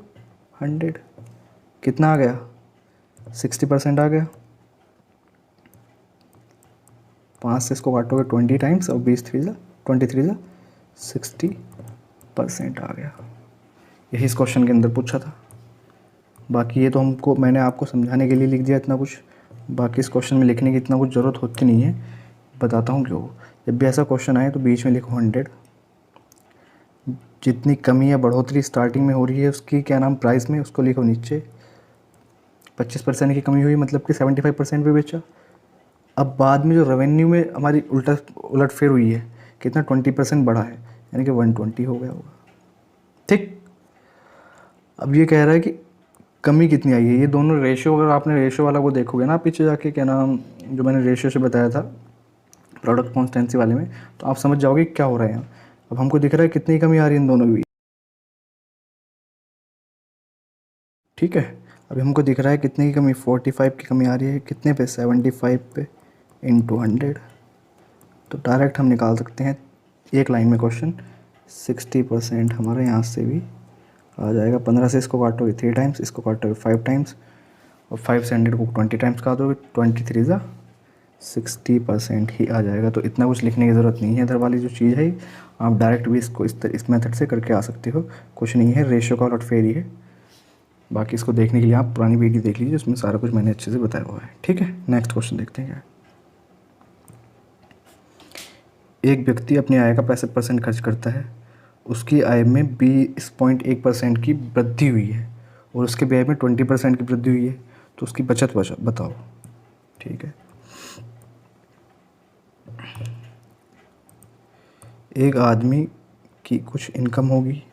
Speaker 1: 100, कितना आ गया, 60% आ गया। 5 से इसको काटोगे 20 टाइम्स, और 23 60% आ गया। यही इस क्वेश्चन के अंदर पूछा था। बाकी ये तो हमको, मैंने आपको समझाने के लिए लिख दिया इतना कुछ, बाकी इस क्वेश्चन में लिखने की इतना कुछ ज़रूरत होती नहीं है। बताता हूँ क्यों। जब भी ऐसा क्वेश्चन आए तो बीच में लिखो 100। जितनी कमी या बढ़ोतरी स्टार्टिंग में हो रही है उसकी क्या नाम, प्राइस में, उसको लिखो नीचे। 25% की कमी हुई मतलब कि 75% पे बेचा। अब बाद में जो रेवेन्यू में हमारी उलटफेर हुई है, कितना, 20% बढ़ा है, यानी कि 120 हो गया होगा। ठीक, अब ये कह रहा है कि कमी कितनी आई है। ये दोनों रेशियो, अगर आपने रेशियो वाला को देखोगे ना पीछे जाके, क्या नाम, जो मैंने रेशियो से बताया था प्रोडक्ट कॉन्स्टेंसी वाले में, तो आप समझ जाओगे क्या हो रहा है यहाँ। अब हमको दिख रहा है कितनी कमी आ रही है इन दोनों की। ठीक है, अभी हमको दिख रहा है कितने की कमी, 45 की कमी आ रही है, कितने पे, 75 पे, इंटू 100। तो डायरेक्ट हम निकाल सकते हैं एक लाइन में क्वेश्चन, 60% हमारा यहाँ से भी आ जाएगा। 15 से इसको काटोगे 3 टाइम्स, इसको काटोगे 5 टाइम्स, और 5 से 100 को 20 टाइम्स काट दोगे, 23 60% ही आ जाएगा। तो इतना कुछ लिखने की ज़रूरत नहीं है। इधर वाली जो चीज़ है आप डायरेक्ट भी इसको इस मेथड से करके आ सकते हो, कुछ नहीं है, रेशियो का उलटफेर ही है। बाकी इसको देखने के लिए आप पुरानी वीडियो देख लीजिए, उसमें सारा कुछ मैंने अच्छे से बताया हुआ है। ठीक है, नेक्स्ट क्वेश्चन देखते हैं क्या है। एक व्यक्ति अपनी आय का 65% खर्च करता है, उसकी आय में 20.1% की वृद्धि हुई है और उसके व्यय में 20% की वृद्धि हुई है, तो उसकी बचत बताओ। ठीक है, एक आदमी की कुछ इनकम होगी,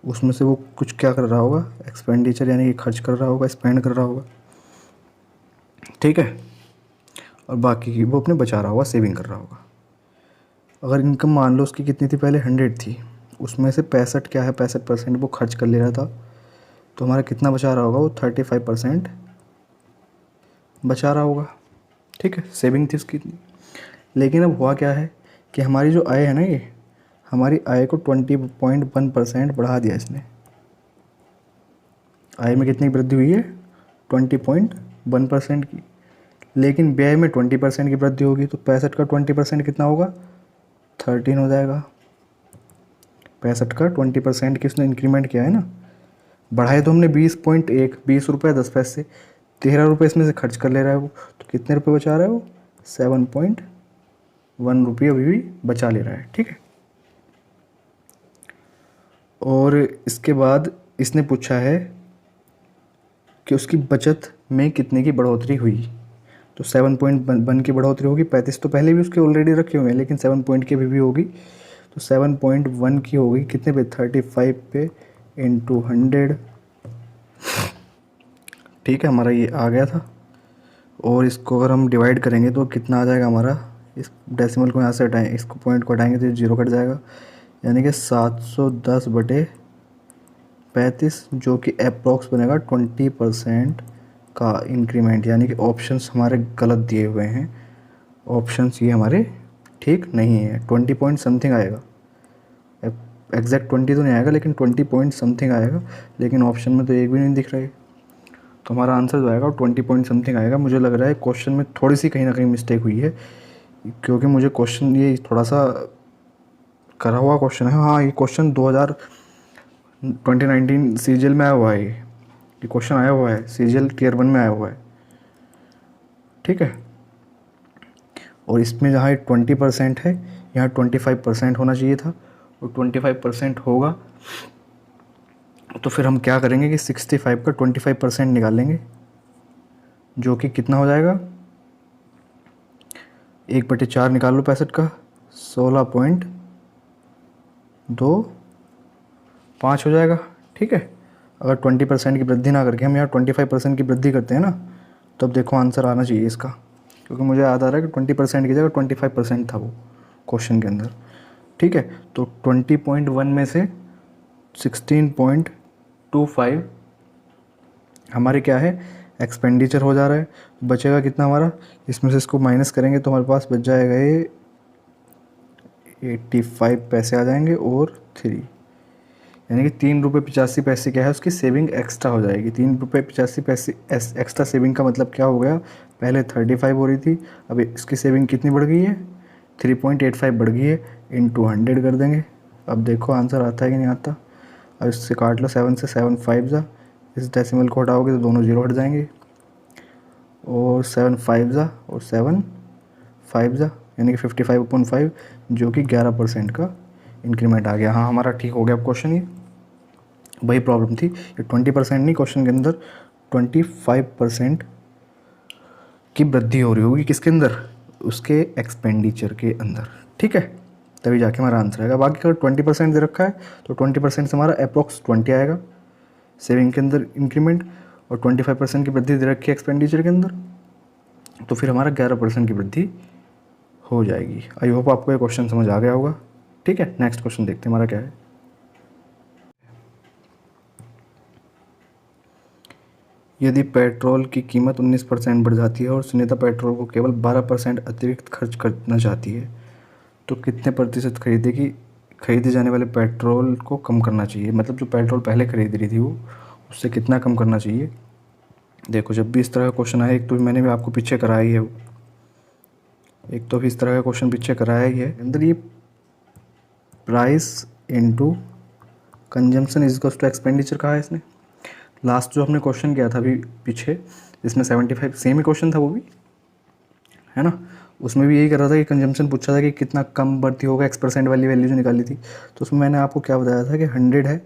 Speaker 1: उसमें से वो कुछ क्या कर रहा होगा, एक्सपेंडिचर यानी कि खर्च कर रहा होगा, स्पेंड कर रहा होगा। ठीक है, और बाकी की वो अपने बचा रहा होगा, सेविंग कर रहा होगा। अगर इनकम मान लो उसकी कितनी थी, पहले 100 थी, उसमें से 65 क्या है, 65% वो खर्च कर ले रहा था, तो हमारा कितना बचा रहा होगा, वो 35% बचा रहा होगा। ठीक है, सेविंग थी उसकी इतनी। लेकिन अब हुआ क्या है कि हमारी जो आय है ना, ये हमारी आय को 20.1% बढ़ा दिया इसने। आय में कितनी वृद्धि हुई है, 20.1% की। लेकिन व्यय में 20% की वृद्धि होगी, तो 65 का 20% कितना होगा, 13 हो जाएगा। 65 का 20% की उसने इंक्रीमेंट किया है ना। बढ़ाए तो हमने 20.1, 20 रुपये 10 पैसे, 13 रुपये इसमें से खर्च कर ले रहा है वो, तो कितने रुपए बचा रहा है वो, 7.1 रुपये अभी भी बचा ले रहा है। ठीक है, और इसके बाद इसने पूछा है कि उसकी बचत में कितने की बढ़ोतरी हुई। तो 7.1 की बढ़ोतरी होगी, 35 तो पहले भी उसके ऑलरेडी रखे हुए हैं, लेकिन 7 पॉइंट की भी होगी, तो 7.1 की होगी कितने पे, 35 पे इंटू 100। ठीक है, हमारा ये आ गया था। और इसको अगर हम डिवाइड करेंगे तो कितना आ जाएगा हमारा, इस डेसिमल को यहाँ से हटाएं, इसको पॉइंट को हटाएंगे तो ये 0 कट जाएगा, यानी कि 710/35, जो कि अप्रॉक्स बनेगा 20% का इंक्रीमेंट। यानी कि ऑप्शंस हमारे गलत दिए हुए हैं, ऑप्शंस ये हमारे ठीक नहीं है। 20 पॉइंट समथिंग आएगा, एग्जैक्ट 20 तो नहीं आएगा, लेकिन 20 पॉइंट समथिंग आएगा, लेकिन ऑप्शन में तो एक भी नहीं दिख रहा है। तो हमारा आंसर जो आएगा 20 पॉइंट समथिंग आएगा। मुझे लग रहा है क्वेश्चन में थोड़ी सी कहीं ना कहीं मिस्टेक हुई है, क्योंकि मुझे क्वेश्चन ये थोड़ा सा करा हुआ क्वेश्चन है। हाँ, ये क्वेश्चन 2019 सीजीएल में आया हुआ है, ये क्वेश्चन आया हुआ है सीजीएल टियर 1 में आया हुआ है। ठीक है, और इसमें जहाँ 20% है, यहाँ 25% होना चाहिए था, और 25% होगा तो फिर हम क्या करेंगे कि 65 का 25% निकालेंगे, जो कि कितना हो जाएगा, 1/4 निकाल लो 65 का, 16.25 हो जाएगा। ठीक है, अगर 20% की वृद्धि ना करके हम यहाँ 25% की वृद्धि करते हैं ना, तब देखो आंसर आना चाहिए इसका, क्योंकि मुझे याद आ रहा है कि 20% की जगह 25% था वो क्वेश्चन के अंदर। ठीक है, तो 20.1 में से 16.25 हमारे क्या है, एक्सपेंडिचर हो जा रहा है। बचेगा कितना हमारा, इसमें से इसको माइनस करेंगे तो हमारे पास बच जाएगा ये 85 पैसे आ जाएंगे, और 3, यानी कि 3 रुपये 85 पैसे क्या है उसकी सेविंग एक्स्ट्रा हो जाएगी। 3 रुपये 85 पैसे एक्स्ट्रा सेविंग का मतलब क्या हो गया, पहले 35 हो रही थी, अब इसकी सेविंग कितनी बढ़ गई है, 3.85 बढ़ गई है, इंटू 100 कर देंगे। अब देखो आंसर आता है कि नहीं आता। अब इससे काट लो, 7 से 7 5 जा, इस डेसिमल को हटाओगे तो दोनों 0 हट जाएंगे, और 7 5 जा और 7 5 जा, यानी कि 55/5, जो कि 11% का इंक्रीमेंट आ गया। हाँ, हमारा ठीक हो गया अब क्वेश्चन। ये वही प्रॉब्लम थी, ये 20% नहीं, क्वेश्चन के अंदर 25% की वृद्धि हो रही होगी, किसके अंदर, उसके एक्सपेंडिचर के अंदर। ठीक है, तभी जाके हमारा आंसर आएगा। बाकी अगर 20% दे रखा है तो 20% से हमारा अप्रॉक्स 20 आएगा सेविंग के अंदर इंक्रीमेंट, और 25% की वृद्धि दे रखी है एक्सपेंडिचर के अंदर, तो फिर हमारा 11% की वृद्धि हो जाएगी। आई होप आपको ये क्वेश्चन समझ आ गया होगा। ठीक है, नेक्स्ट क्वेश्चन देखते हैं हमारा क्या है। यदि पेट्रोल की कीमत 19% बढ़ जाती है और सुनीता पेट्रोल को केवल 12% अतिरिक्त खर्च करना चाहती है, तो कितने प्रतिशत खरीदे जाने वाले पेट्रोल को कम करना चाहिए। मतलब जो पेट्रोल पहले खरीद रही थी वो, उससे कितना कम करना चाहिए। देखो, जब भी इस तरह का क्वेश्चन आए, एक तो मैंने भी आपको पीछे कराया ही है, एक तो भी इस तरह का क्वेश्चन पीछे कराया ही है। अंदर ये price into consumption is equals to expenditure कहा है इसने। लास्ट जो हमने क्वेश्चन किया था अभी पीछे, जिसमें 75 सेम ही क्वेश्चन था वो भी, है ना, उसमें भी यही कर रहा था कि कंजम्पशन पूछा था कि कितना कम बढ़ती होगा, X% वाली वैल्यू जो निकाली थी। तो उसमें मैंने आपको क्या बताया था कि 100 है,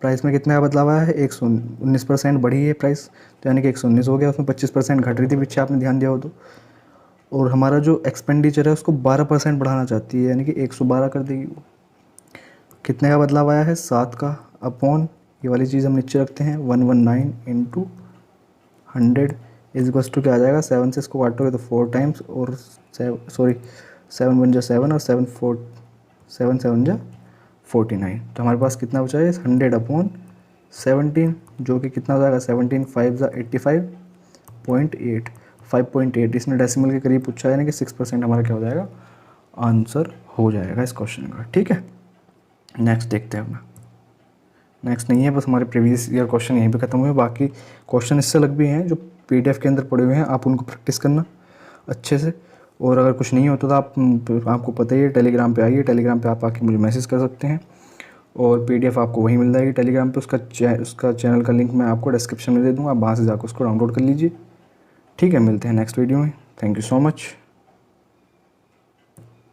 Speaker 1: प्राइस में कितना बदलाव आया है, 119% बढ़ी है प्राइस, तो यानी कि 119 हो गया, उसमें 25% घट रही थी पीछे, आपने ध्यान दिया हो तो। और हमारा जो एक्सपेंडिचर है उसको 12% बढ़ाना चाहती है, यानी कि 112 कर देगी वो। कितने का बदलाव आया है, 7 का, अपॉन ये वाली चीज़ हम नीचे रखते हैं, 119 इंटू 100 इज इक्वल्स टू क्या आ जाएगा, 7 से इसको काटोगे तो 4 टाइम्स, और 7 1 जा 7 और 7 7 जा 49। तो हमारे पास कितना बचा है 100/17, जो कि कितना हो जाएगा 17 5 जा 85.8, 5.8। इसने डेसिमल के करीब पूछा है, यानी कि 6% हमारा क्या हो जाएगा, आंसर हो जाएगा इस क्वेश्चन का। ठीक है, नेक्स्ट देखते हैं अपना। नेक्स्ट नहीं है, बस हमारे प्रीवियस ईयर क्वेश्चन यहीं पे ख़त्म हुए। बाकी क्वेश्चन इससे अलग भी हैं जो पीडीएफ के अंदर पड़े हुए हैं, आप उनको प्रैक्टिस करना अच्छे से। और अगर कुछ नहीं होता तो आपको पता ही है, टेलीग्राम पे आइए, टेलीग्राम पे आप आके मुझे मैसेज कर सकते हैं और पीडीएफ आपको वहीं मिल जाएगी टेलीग्राम पे। उसका चैनल का लिंक मैं आपको डिस्क्रिप्शन में दे दूँगा, आप वहाँ से जाकर उसको डाउनलोड कर लीजिए। ठीक है, मिलते हैं नेक्स्ट वीडियो में। Thank you so much.